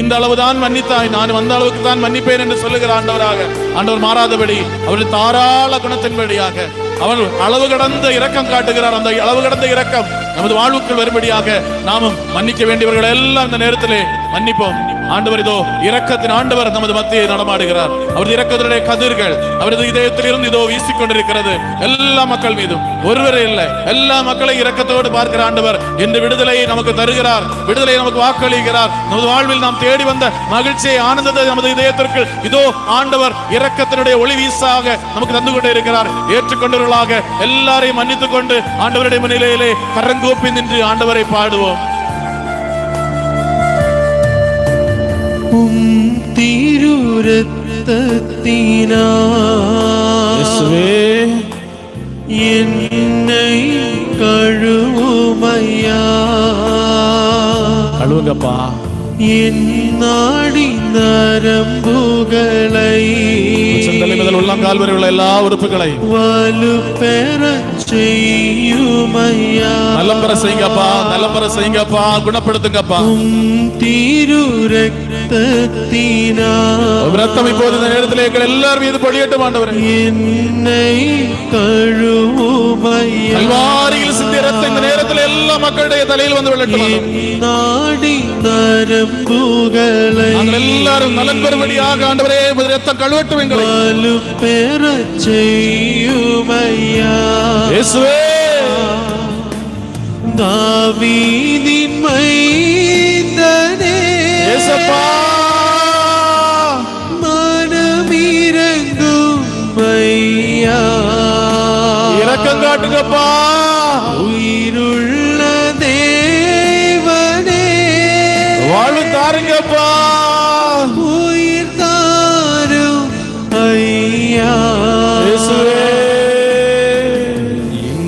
இந்த அளவுதான் மன்னித்தாய், நான் வந்த அளவுக்கு தான் மன்னிப்பேன் என்று சொல்லுகிற ஆண்டவராக, ஆண்டவர் மாறாதபடி அவருடைய தாராள குணத்தின்படியாக அவர் அளவு கடந்த இரக்கம் காட்டுகிறார். அந்த அளவு கடந்த இரக்கம் நமது வாழ்வுக்குள் வரும்படியாக நாமும் மன்னிக்க வேண்டியவர்கள் எல்லாம் இந்த நேரத்திலே மன்னிப்போம். ஆண்டவர் இதோ இரக்கத்தின் ஆண்டவர் நமது மத்தியை நடமாடுகிறார். அவரது இரக்கத்தினுடைய கதிர்கள் அவரது இதயத்தில் இருந்து இதோ வீசிக்கொண்டிருக்கிறது எல்லா மக்கள் மீதும். ஒருவரே இல்லை, எல்லா மக்களை இரக்கத்தோடு பார்க்கிற ஆண்டவர் இன்று விடுதலையை நமக்கு தருகிறார், விடுதலையை நமக்கு வாக்களிக்கிறார். நமது வாழ்வில் நாம் தேடி வந்த மகிழ்ச்சியை, ஆனந்தத்தை நமது இதயத்திற்கு இதோ ஆண்டவர் இரக்கத்தினுடைய ஒளி வீசாக நமக்கு தந்து கொண்டே இருக்கிறார். ஏற்றுக்கொண்டவர்களாக எல்லாரையும் மன்னித்துக் கொண்டு ஆண்டவருடைய முன்னிலையிலே கரங்கூப்பி நின்று ஆண்டவரை பாடுவோம். திரு ரத்தத்தினால் என்னை கழுவுமையா. கழுவுங்கப்பா. என் நாடி நரம்புகளை, முதல் உள்ளங்கால் வரை உள்ள எல்லா உறுப்புகளை வலு பெற செய்யுமையா. நலம் பெற செய்யுங்கப்பா, நலம் பெற செய்யுங்கப்பா, குணப்படுத்துங்கப்பா. திரு ரத்தத்தினால் ரத்தம் இப்போது இந்த நேரத்தில் எங்கள் எல்லாரும் மீது பொழியட்டும் ஆண்டவரே. என்னை கழுவுமையா. கல்வாரியில் சிந்திய ரத்தம் இந்த நேரத்தில் எல்லா மக்களுடைய தலையில் வந்து விழட்டும். நாடி நரம்புகளை நாங்கள் எல்லாரும் நலன் பெறும்படியாக ஆண்டவரே ரத்தம் கழுவட்டும் எங்களை. வலு பெற செய்யுமையா. இயேசுவே, தாவீதின் மைந்தனே, இயேசப்பா, மனமிரங்கும் ஐயா. இரக்கம் காட்டுங்கப்பா. உயிருள்ள தேவனே, வாழ்வு தாருங்கப்பா. உயிர் தாரும் ஐயா. இயேசுவே,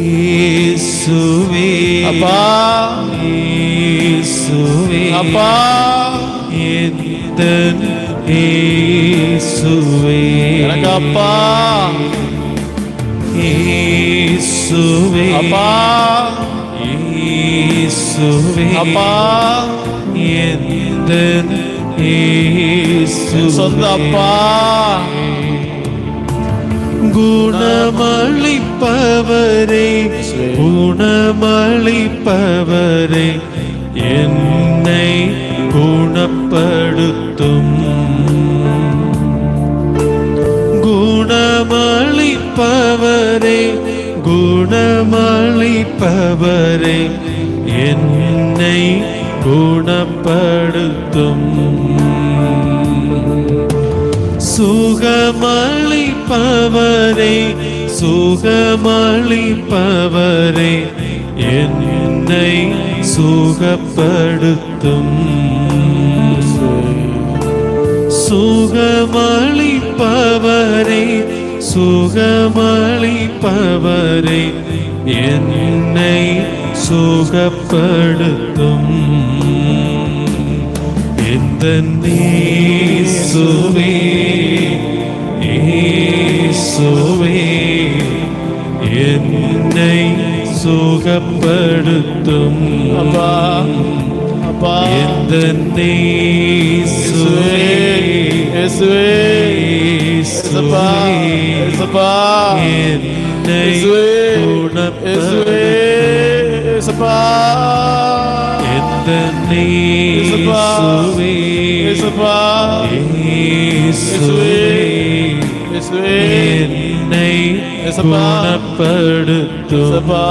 இயேசுவே, அப்பா, இயேசுவே, அப்பா, எந்தன் இயேசுவே, எனக்கு அப்பா, இயேசுவே, அப்பா, இயேசுவே, அப்பா, எந்தன் இயேசுவே, சொந்த அப்பா. குணமளிப்பவரே, குணமளிப்பவரே, என்னை குணப்படுத்தும். குணமளிப்பவரே, குணமளிப்பவரே, என்னை குணப்படுத்தும். சுகமளிப்பவரே, சுகமளிப்பவரே, என்னை சுகப்படுத்தும். சுகமளிப்பவரே, சுகமளிப்பவரே, என்னை சுகப்படுத்தும். இயேசுவே, இயேசுவே, என்னை சுகப்படுத்தும். அப்பா, அப்பா எந்த இயேசுவே இயேசுவே இயேசுப்பா இயேசுப்பா என்னை இயேசுவே குணப்படுத்தும் இயேசுப்பா எந்த இயேசுப்பா இயேசுப்பா இயேசுவே இயேசுவே என்னை இயேசுப்பா குணப்படுத்தும் இயேசுப்பா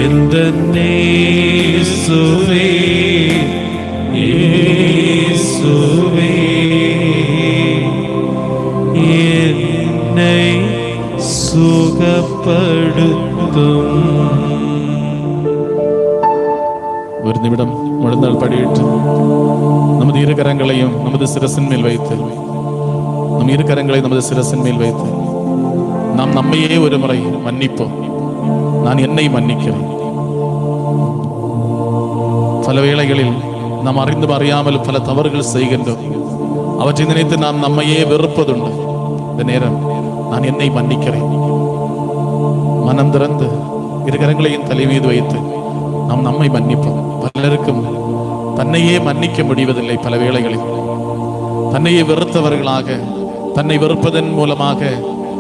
எந்த இயேசுவே இயேசுவே என்னை சுகப்படுத்தும். ஒரு நிமிடம் முழந்தாள் படியிட்டு நமது இரு கரங்களையும் நமது சிரசின் மேல் வைத்து நம் இரு கரங்களை நமது சிரசின் மேல் வைத்து நாம் நம்மையே ஒரு முறை மன்னிப்போம். நான் என்னை மன்னிக்கிறேன். பல வேளைகளில் நாம் அறிந்தும் அறியாமல் பல தவறுகள் செய்கின்றோம். அவற்றை நினைத்து நாம் நம்மையே வெறுப்பதுண்டு. இந்த நேரம் நான் என்னை மன்னிக்கிறேன். மனம் திறந்து இரு கரங்களையும் தலை மீது வைத்து நாம் நம்மை மன்னிப்போம். பலருக்கும் தன்னையே மன்னிக்க முடிவதில்லை. பல வேளைகளில் தன்னையே வெறுத்தவர்களாக, தன்னை வெறுப்பதன் மூலமாக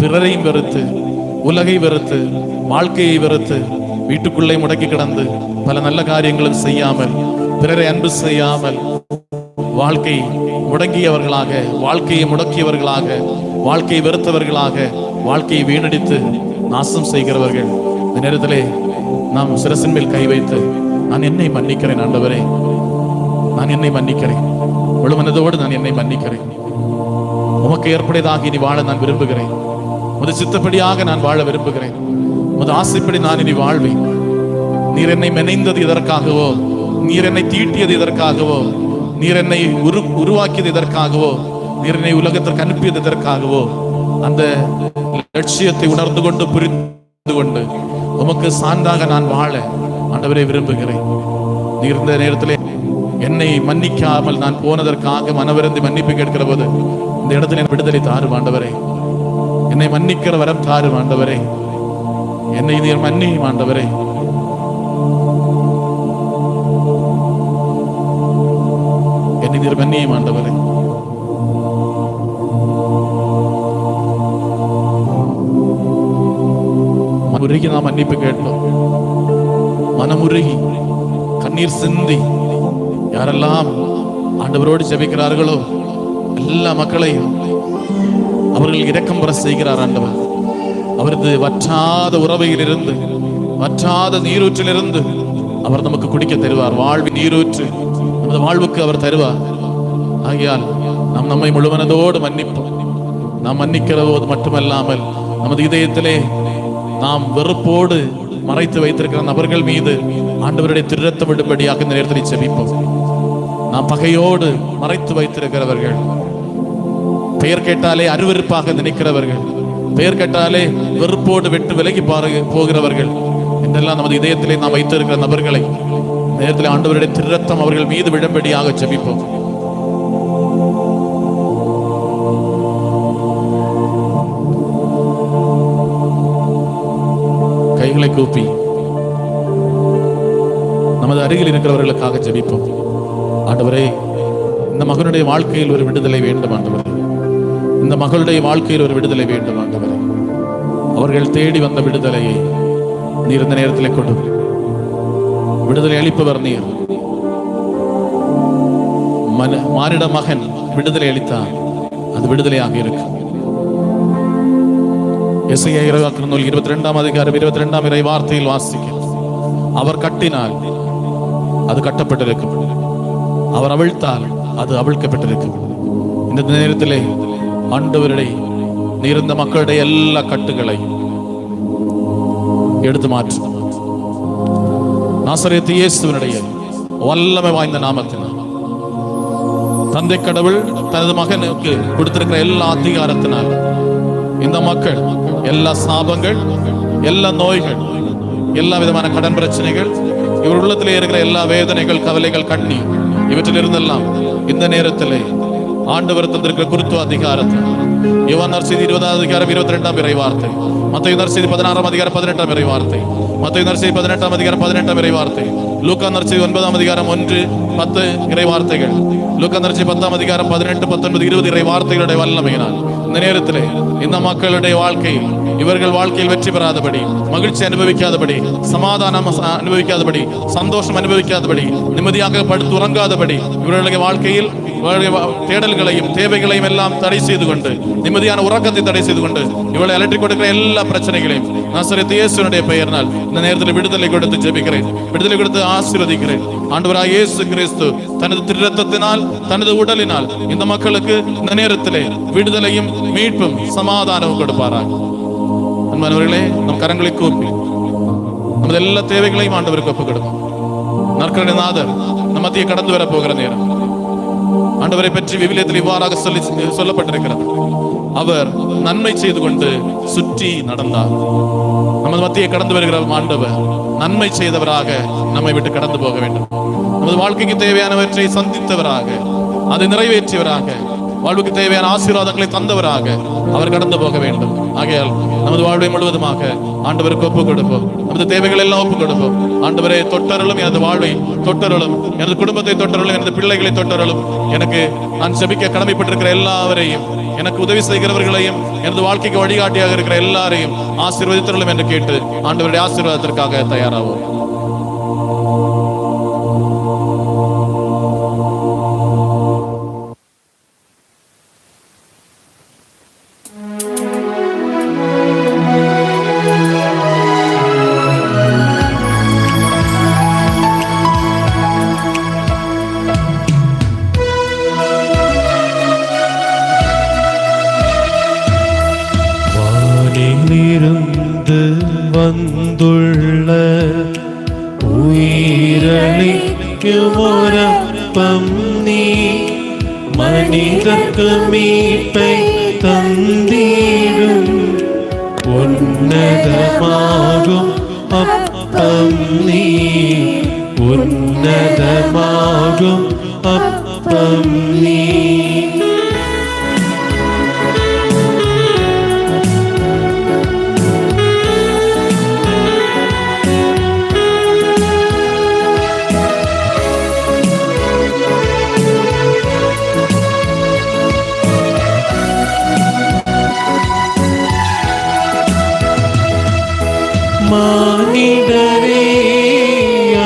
பிறரையும் வெறுத்து, உலகை வெறுத்து, வாழ்க்கையை வெறுத்து, வீட்டுக்குள்ளே முடக்கி கிடந்து பல நல்ல காரியங்களும் செய்யாமல், பிறரை அன்பு செய்யாமல், வாழ்க்கை முடங்கியவர்களாக, வாழ்க்கையை முடக்கியவர்களாக, வாழ்க்கையை வெறுத்தவர்களாக, வாழ்க்கையை வீணடித்து நாசம் செய்கிறவர்கள். இந்த நேரத்திலே நாம் சிரசின் மேல் கை வைத்து நான் என்னை மன்னிக்கிறேன் ஆண்டவரே, நான் என்னை மன்னிக்கிறேன், முழு மனதோடு நான் என்னை மன்னிக்கிறேன். உமக்கு ஏற்படையதாக இனி வாழ நான் விரும்புகிறேன். உமது சித்தப்படியாக நான் வாழ விரும்புகிறேன். உமது ஆசைப்படி நான் இனி வாழ்வேன். நீர் என்னை மெனைந்தது இதற்காகவோ, நீர் என்னை தீட்டியது இதற்காகவோ, நீர் என்னை உருவாக்கியது இதற்காகவோ, நீர் என்னை உலகத்திற்கு அனுப்பியது இதற்காகவோ, அந்த லட்சியத்தை உணர்ந்து கொண்டு புரிந்து கொண்டு உமக்கு சான்றாக நான் வாழ ஆண்டவரை விரும்புகிறேன். நீர் இந்த நேரத்திலே என்னை மன்னிக்காமல் நான் போனதற்காக மனவிருந்தி மன்னிப்பு கேட்கிற போது இந்த இடத்துல என் விடுதலை தாரும் ஆண்டவரே. என்னை மன்னிக்கிற வரம் தாரும் ஆண்டவரே. என்னை நீர் மன்னியும் ஆண்டவரே. என்னை நீர் மன்னியும் ஆண்டவரே. மனமுருகி நாம் மன்னிப்பு கேட்போம். மனமுருகி கண்ணீர் சிந்தி யாரெல்லாம் ஆண்டவரோடு ஜெபிக்கிறார்களோ எல்லா மக்களையும் அவர்கள் இரக்கம் பெற செய்கிறார் ஆண்டவர். அவரது வற்றாத உறவையில் இருந்து, வற்றாத நீரூற்றிலிருந்து அவர் நமக்கு குடிக்க தருவார். வாழ்வின் நீரூற்று நமது வாழ்வுக்கு அவர் தருவார். ஆகையால் நாம் நம்மை முழுமனதோடு மன்னிப்போம். நாம் மன்னிக்கிற போது மட்டுமல்லாமல் நமது இதயத்திலே நாம் வெறுப்போடு மறைத்து வைத்திருக்கிற நபர்கள் மீது ஆண்டவருடைய திருரத்தம் விடும்படியாக இந்த நேரத்தில் ஜெபிப்போம். நாம் பகையோடு மறைத்து வைத்திருக்கிறவர்கள், பெயர் கேட்டாலே அருவருப்பாக நினைக்கிறவர்கள், பெயர் கேட்டாலே வெறுப்போடு விட்டு விலகி போகிறவர்கள் என்றெல்லாம் நமது இதயத்திலே நாம் வைத்திருக்கிற நபர்களை நேரத்தில் ஆண்டவருடைய திருரத்தம் அவர்கள் மீது விடும்படியாக ஜெபிப்போம். கைகளை கூப்பி நமது அருகில் இருக்கிறவர்களுக்காக ஜெபிப்போம். ஆண்டவரே, இந்த மகனுடைய வாழ்க்கையில் ஒரு விடுதலை வேண்டும் ஆண்டவரே. இந்த மகளுடைய வாழ்க்கையில் ஒரு விடுதலை வேண்டும் ஆண்டவரே. அவர்கள் தேடி வந்த விடுதலையை நீர் இந்த நேரத்தில் கொடு. விடுதலை அளிப்பவர் நீர். மானிட மகன் விடுதலை அளித்தார், அது விடுதலையாக இருக்கும். எசையா 22ஆம் அதிகாரம் 22ஆம் இறை வார்த்தையில் வாசிக்க, அவர் கட்டினால் அது கட்டப்பட்டிருக்கும், அவர் அவிழ்த்தால் அது அவிழ்க்கப்பட்டிருக்கும். இந்த நேரத்திலே ஆண்டவருடைய இருந்த மக்களுடைய எல்லா கட்டுகளை எடுத்து மாற்றும். நாசரேத்து இயேசுவினுடைய வல்லமை வாய்ந்த நாமத்தினால் தந்தை கடவுள் தனது மகனுக்கு கொடுத்திருக்கிற எல்லா அதிகாரத்தினால் இந்த மக்கள் எல்லா சாபங்கள், எல்லா நோய்கள், எல்லா விதமான கடன் பிரச்சனைகள், இவர் உள்ளத்திலே இருக்கிற எல்லா வேதனைகள், கவலைகள், கண்ணீர், இவற்றில் இருந்தெல்லாம் இந்த நேரத்திலே ஆண்டவர் தந்திருக்கிற குருத்துவ அதிகாரத்தை யோவான் நற்செய்தி 20ஆம் அதிகாரம் 22ஆம் இறை வார்த்தை, மத்தேயு நற்செய்தி 16ஆம் அதிகாரம் 18ஆம் இறை வார்த்தை, மத்தேயு நற்செய்தி 18ஆம் அதிகாரம் 18ஆம் இறை வார்த்தை, லூக்கா நற்செய்தி 9ஆம் அதிகாரம் 1-10 இறை வார்த்தைகள், லூக்கா நற்செய்தி 10ஆம் அதிகாரம் 18, 19, 20 இறை வார்த்தைகளுடைய வல்லமையினால் இந்த நேரத்திலே இந்த மக்களுடைய வாழ்க்கையில், இவர்கள் வாழ்க்கையில் வெற்றி பெறாதபடி, மகிழ்ச்சி அனுபவிக்காதபடி, சமாதானம் அனுபவிக்காதபடி, சந்தோஷம் அனுபவிக்காதபடி, நிம்மதியாக படுத்து உறங்காதபடி, இவர்களுடைய வாழ்க்கையில் தேடல்களையும் தேவைகளையும் எல்லாம் தடை செய்து கொண்டு, நிம்மதியான உறக்கத்தை தடை செய்து கொண்டு, இவளை அலற்றி கொடுக்கிற எல்லா பிரச்சனைகளையும் நசரேத்து இயேசுவினுடைய பெயரினால் இந்த நேரத்தில் விடுதலை கொடுத்து ஜெபிக்கிறேன், விடுதலை கொடுத்து ஆசீர்வதிக்கிறேன். ஆண்டவராகிய இயேசு கிறிஸ்து தனது திருரத்தத்தினால், தனது உடலினால் இந்த மக்களுக்கு இந்த நேரத்திலே விடுதலையும் மீட்பும் சமாதானமும் கொடுப்பாராக. அன்பானவர்களே, நம் கரங்களை கூப்பி நமது எல்லா தேவைகளையும் ஆண்டவருக்கு ஒப்புக் கொடுப்போம். நற்கருணை நாதர் நம் மத்திய கடந்து வர போகிற நேரம், ஆண்டவரை பற்றி விவிலியத்தில் இவ்வாறாக சொல்லப்பட்டிருக்கிறது. அவர் நன்மை செய்து கொண்டு சுற்றி நடந்தார். நமது மத்திய கடந்து வருகிற ஆண்டவர் நன்மை செய்தவராக நம்மை விட்டு கடந்து போக வேண்டும். நமது வாழ்க்கைக்கு தேவையானவற்றை சந்தித்தவராக, அதை நிறைவேற்றியவராக, வாழ்வுக்கு தேவையான ஆசீர்வாதங்களை தந்தவராக அவர் கடந்து போக வேண்டும். ஆகையால் நமது வாழ்வை முழுவதுமாக ஆண்டவருக்கு ஒப்புக் கொடுப்போம். நமது தேவைகள் எல்லாம் ஒப்புக் கொடுப்போம். ஆண்டவரே, தொட்டருளும், எனது வாழ்வை தொட்டருளும், எனது குடும்பத்தை தொட்டருளும், எனது பிள்ளைகளை தொட்டருளும். எனக்கு நான் ஜெபிக்க கடமைப்பட்டிருக்கிற எல்லாவரையும், எனக்கு உதவி செய்கிறவர்களையும், எனது வாழ்க்கைக்கு வழிகாட்டியாக இருக்கிற எல்லாரையும் ஆசீர்வதித்தருளும் என்று கேட்டு ஆண்டவருடைய ஆசீர்வாதத்திற்காக தயாராகும். வானிலிருந்து வந்துள்ள உயிரளிக்கும் ஒரப்பம் நீ, மனிதர்க்கு மீட்பை தந்திடும் உன்னதமாகும் அப்பம் நீ, உன்னதமாகும் அப்பம் நீ. மானிடரே,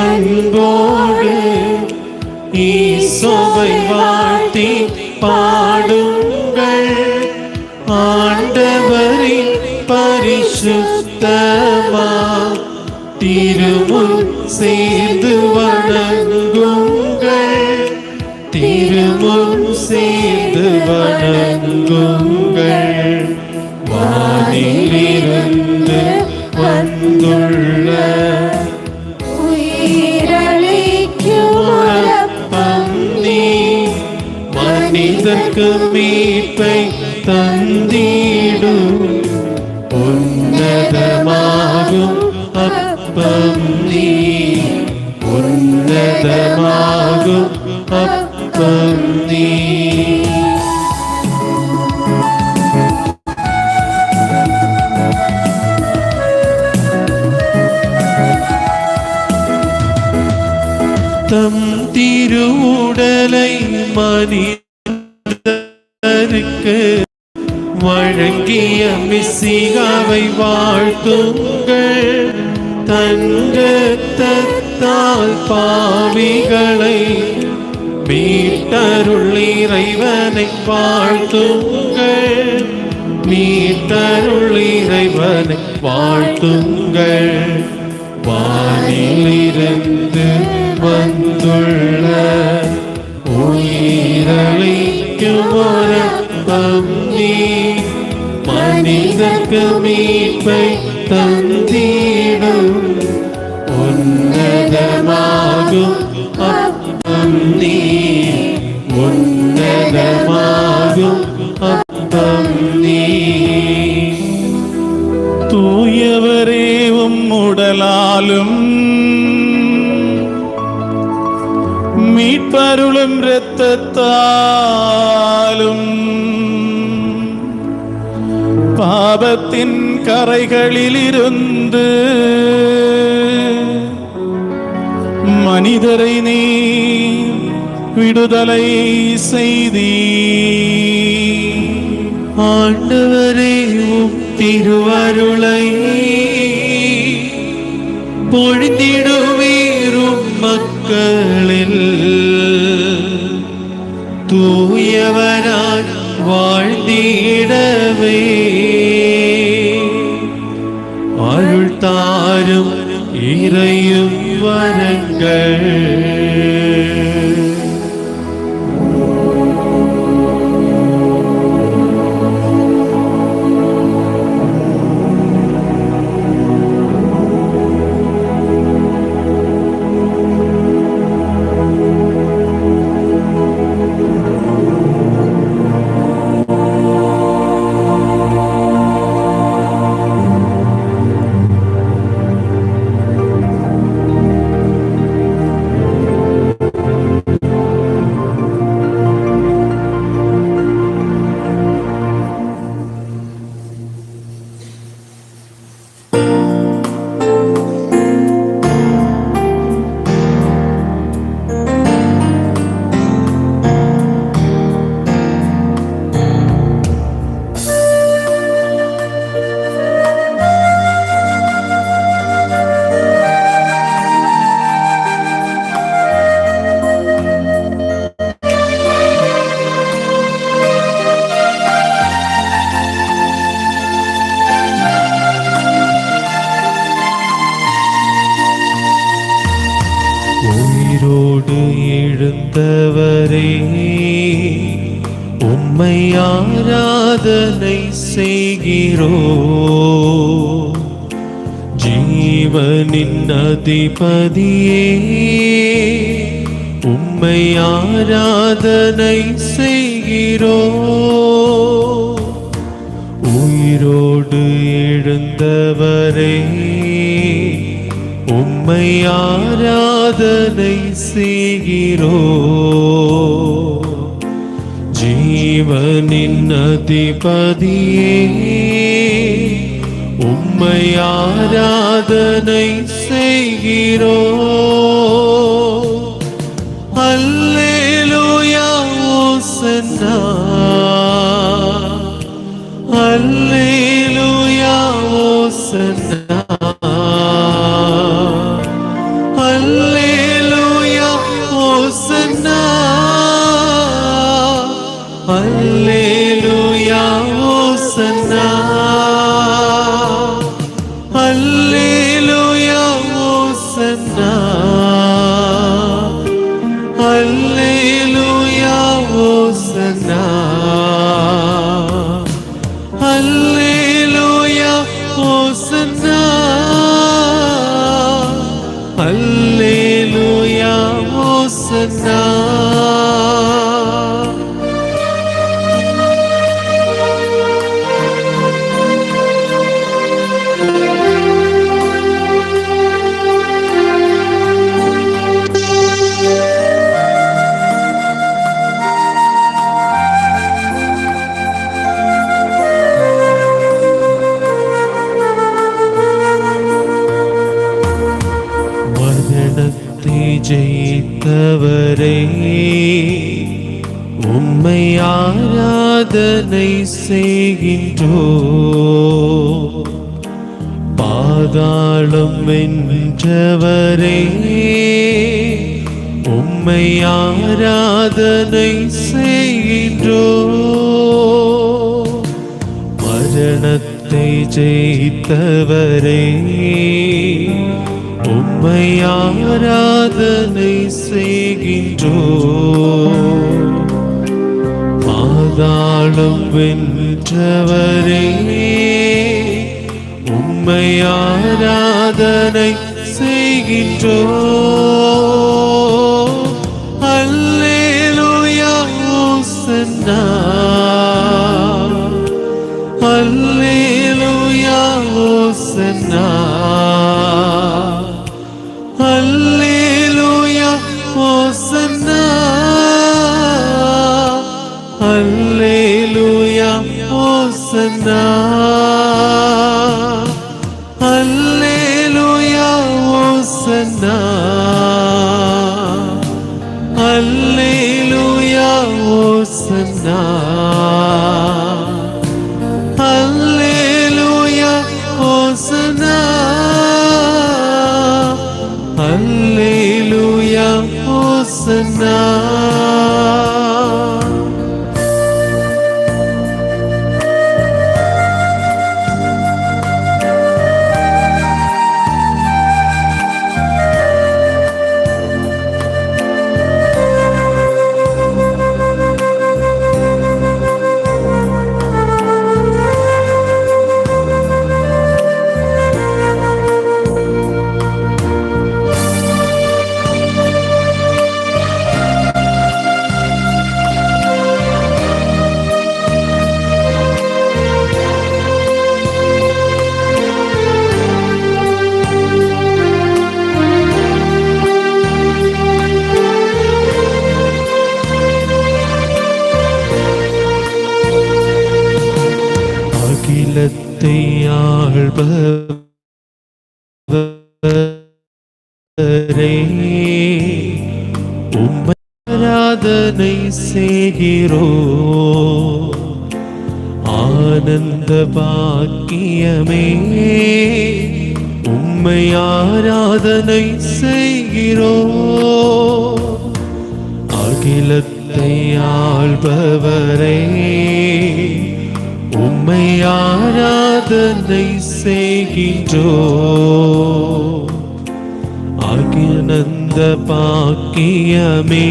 அன்போடு ஈசோவை வாழ்த்தி பாடுங்கள். ஆண்டவரின் பரிசுத்தமா திருமுன் சேர்ந்து வணங்குங்கள், திருமுன் சேர்ந்து வணங்குங்கள். வானிலிருந்து வந்துள்ள உயிரளிக்கும் அப்பம் நீ, மனிதர்க்கு மீட்பை தந்திடும் உன்னதமாகும் அப்பம் நீ, உன்னதமாகும் அப்பம் நீ. தம் திருவுடலை மனிதருக்கு வழங்கிய மிசிகாவை வாழ்த்துங்கள். தன் இரத்தத்தால் பாவிகளை மீட்டருள் இறைவனை வாழ்த்துங்கள், மீட்டருள் இறைவனை வாழ்த்துங்கள். வானிலிருந்து வந்துள்ள உயிரளிக்கும் ஒரப்பம் நீ, மனிதர்க்கு மீட்பை தந்திடும் உன்னதமாகும் அப்பம் நீ, உன்னதமாகும் அப்பம் நீ. தூயவரே, உம்முடலாலும் மீட்பருளும் இரத்தத்தாலும் பாவத்தின் கரைகளிலிருந்து மனிதரை நீ விடுதலை செய்தீ. ஆண்டவரே, உம் திருவருளை பொழிந்திடுவீரும் மக்களில் தூயவராய் வாழ்ந்திடவே அருள் தாரும் இறையும் வரங்கள். உயிரோடு எழுந்தவரே, உம்மை ஆராதனை செய்கிறோம். ஜீவனின் அதிபதியே, உம்மை ஆராதனை செய்கிறோம். உயிரோடு எழுந்தவரே, உம்மை ஆராதனை செய்கிறோம். ஜீவனின் அதிபதியே, உம்மை ஆராதனை செய்கிறோம். அல்லேலூயா, ஓசன்னா, அல்லேலூயா, ஓசன்னா, அல்லேலூயா, ஓசன்னா, அல்லேலூயா, ஓசன்னா, அல்லேலூயா, ஓசன்னா, அல்லேலூயா, ஓசன்னா, அல்லேலூயா, ஓசன்னா, அல்லேலூயா, ஓசன்னா. ஜெயித்தவரே, உம்மை ஆராதனை செய்கின்றோம். பாதாளம் வென்றவரே, உம்மை ஆராதனை செய்கின்றோம். மரணத்தை ஜெயித்தவரே, உம்மை ஆராதனை செய்கின்றோம். பாதாளம் வென்றவரே, உம்மை ஆராதனை செய்கின்றோம். அல்லேலூயா, ஓசன்னா, அல்லேலூயா, ஓசன்னா, அல்லேலூயா, ஓசன்னா, அல்லேலூயா, ஓசன்னா, அல்லேலூயா, ஓசன்னா, ஓசன்னா. அல்லேலூயா ஓசன்னா. அல்லேலூயா ஓசன்னா. அகிலத்தை ஆள்பவரே, உம்மை ஆராதனை செய்கிறோம். ஆனந்த பாக்கியமே, உம்மை ஆராதனை செய்கிறோம். அகிலத்தை ஆள்பவரே, உம்மை ஆராதனை செய்கின்றோம். ஆனந்த பாக்கியமே,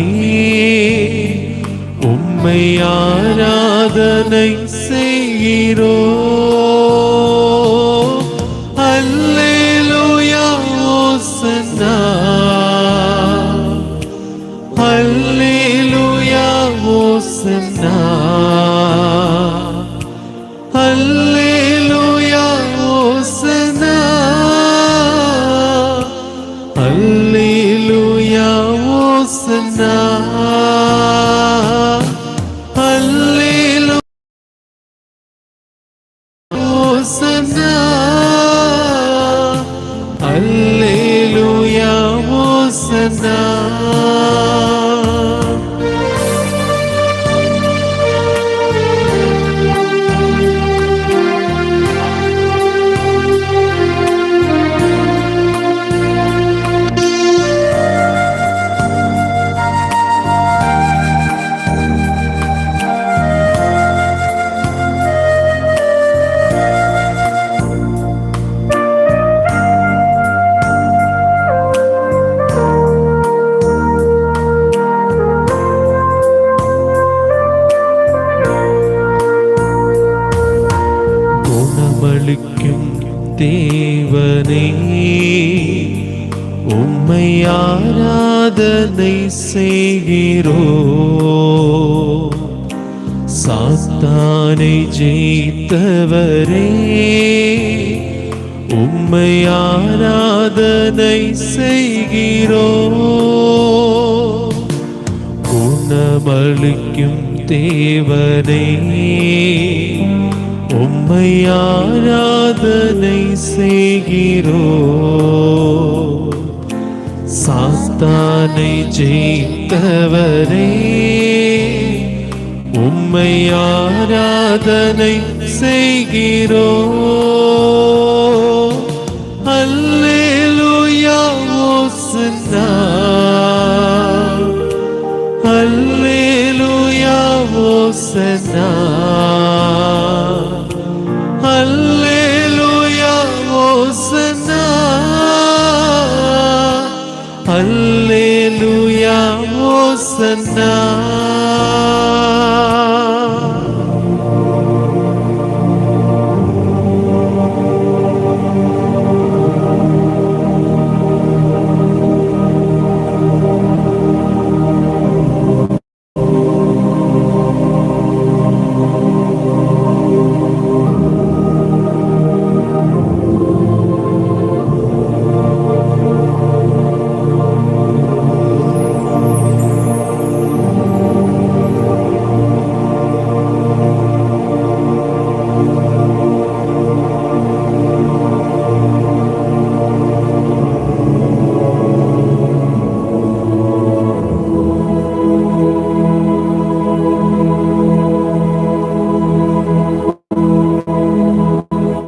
உம்மை ஆராதனை செய்கிறோம். அல்லேலூயா ஓசன்னா. அல்லேலூயா ஓசன்னா. அல்லேலூயா ஓசன்னா. அல்லேலூயா ஓசன்னா. அல்லேலூயா ஓசன்னா. அல்லேலூயா ஓசன்னா. குணமளிக்கும் தேவனே, உம்மை ஆராதனை செய்கிறோம். சாத்தானை ஜெயித்தவரே, உம்மை ஆராதனை செய்கிறோம். குணமளிக்கும் தேவனே, உம்மை ஆராதனை செய்கிறோம். சாத்தானை ஜெயித்தவரே, உம்மை ஆராதனை செய்கிறோம். அல்லேலூயா ஓசன்னா. அல்லேலூயா ஓசன்னா. அல்லேலூயா ஓசன்னா. அல்லேலூயா ஓசன்னா.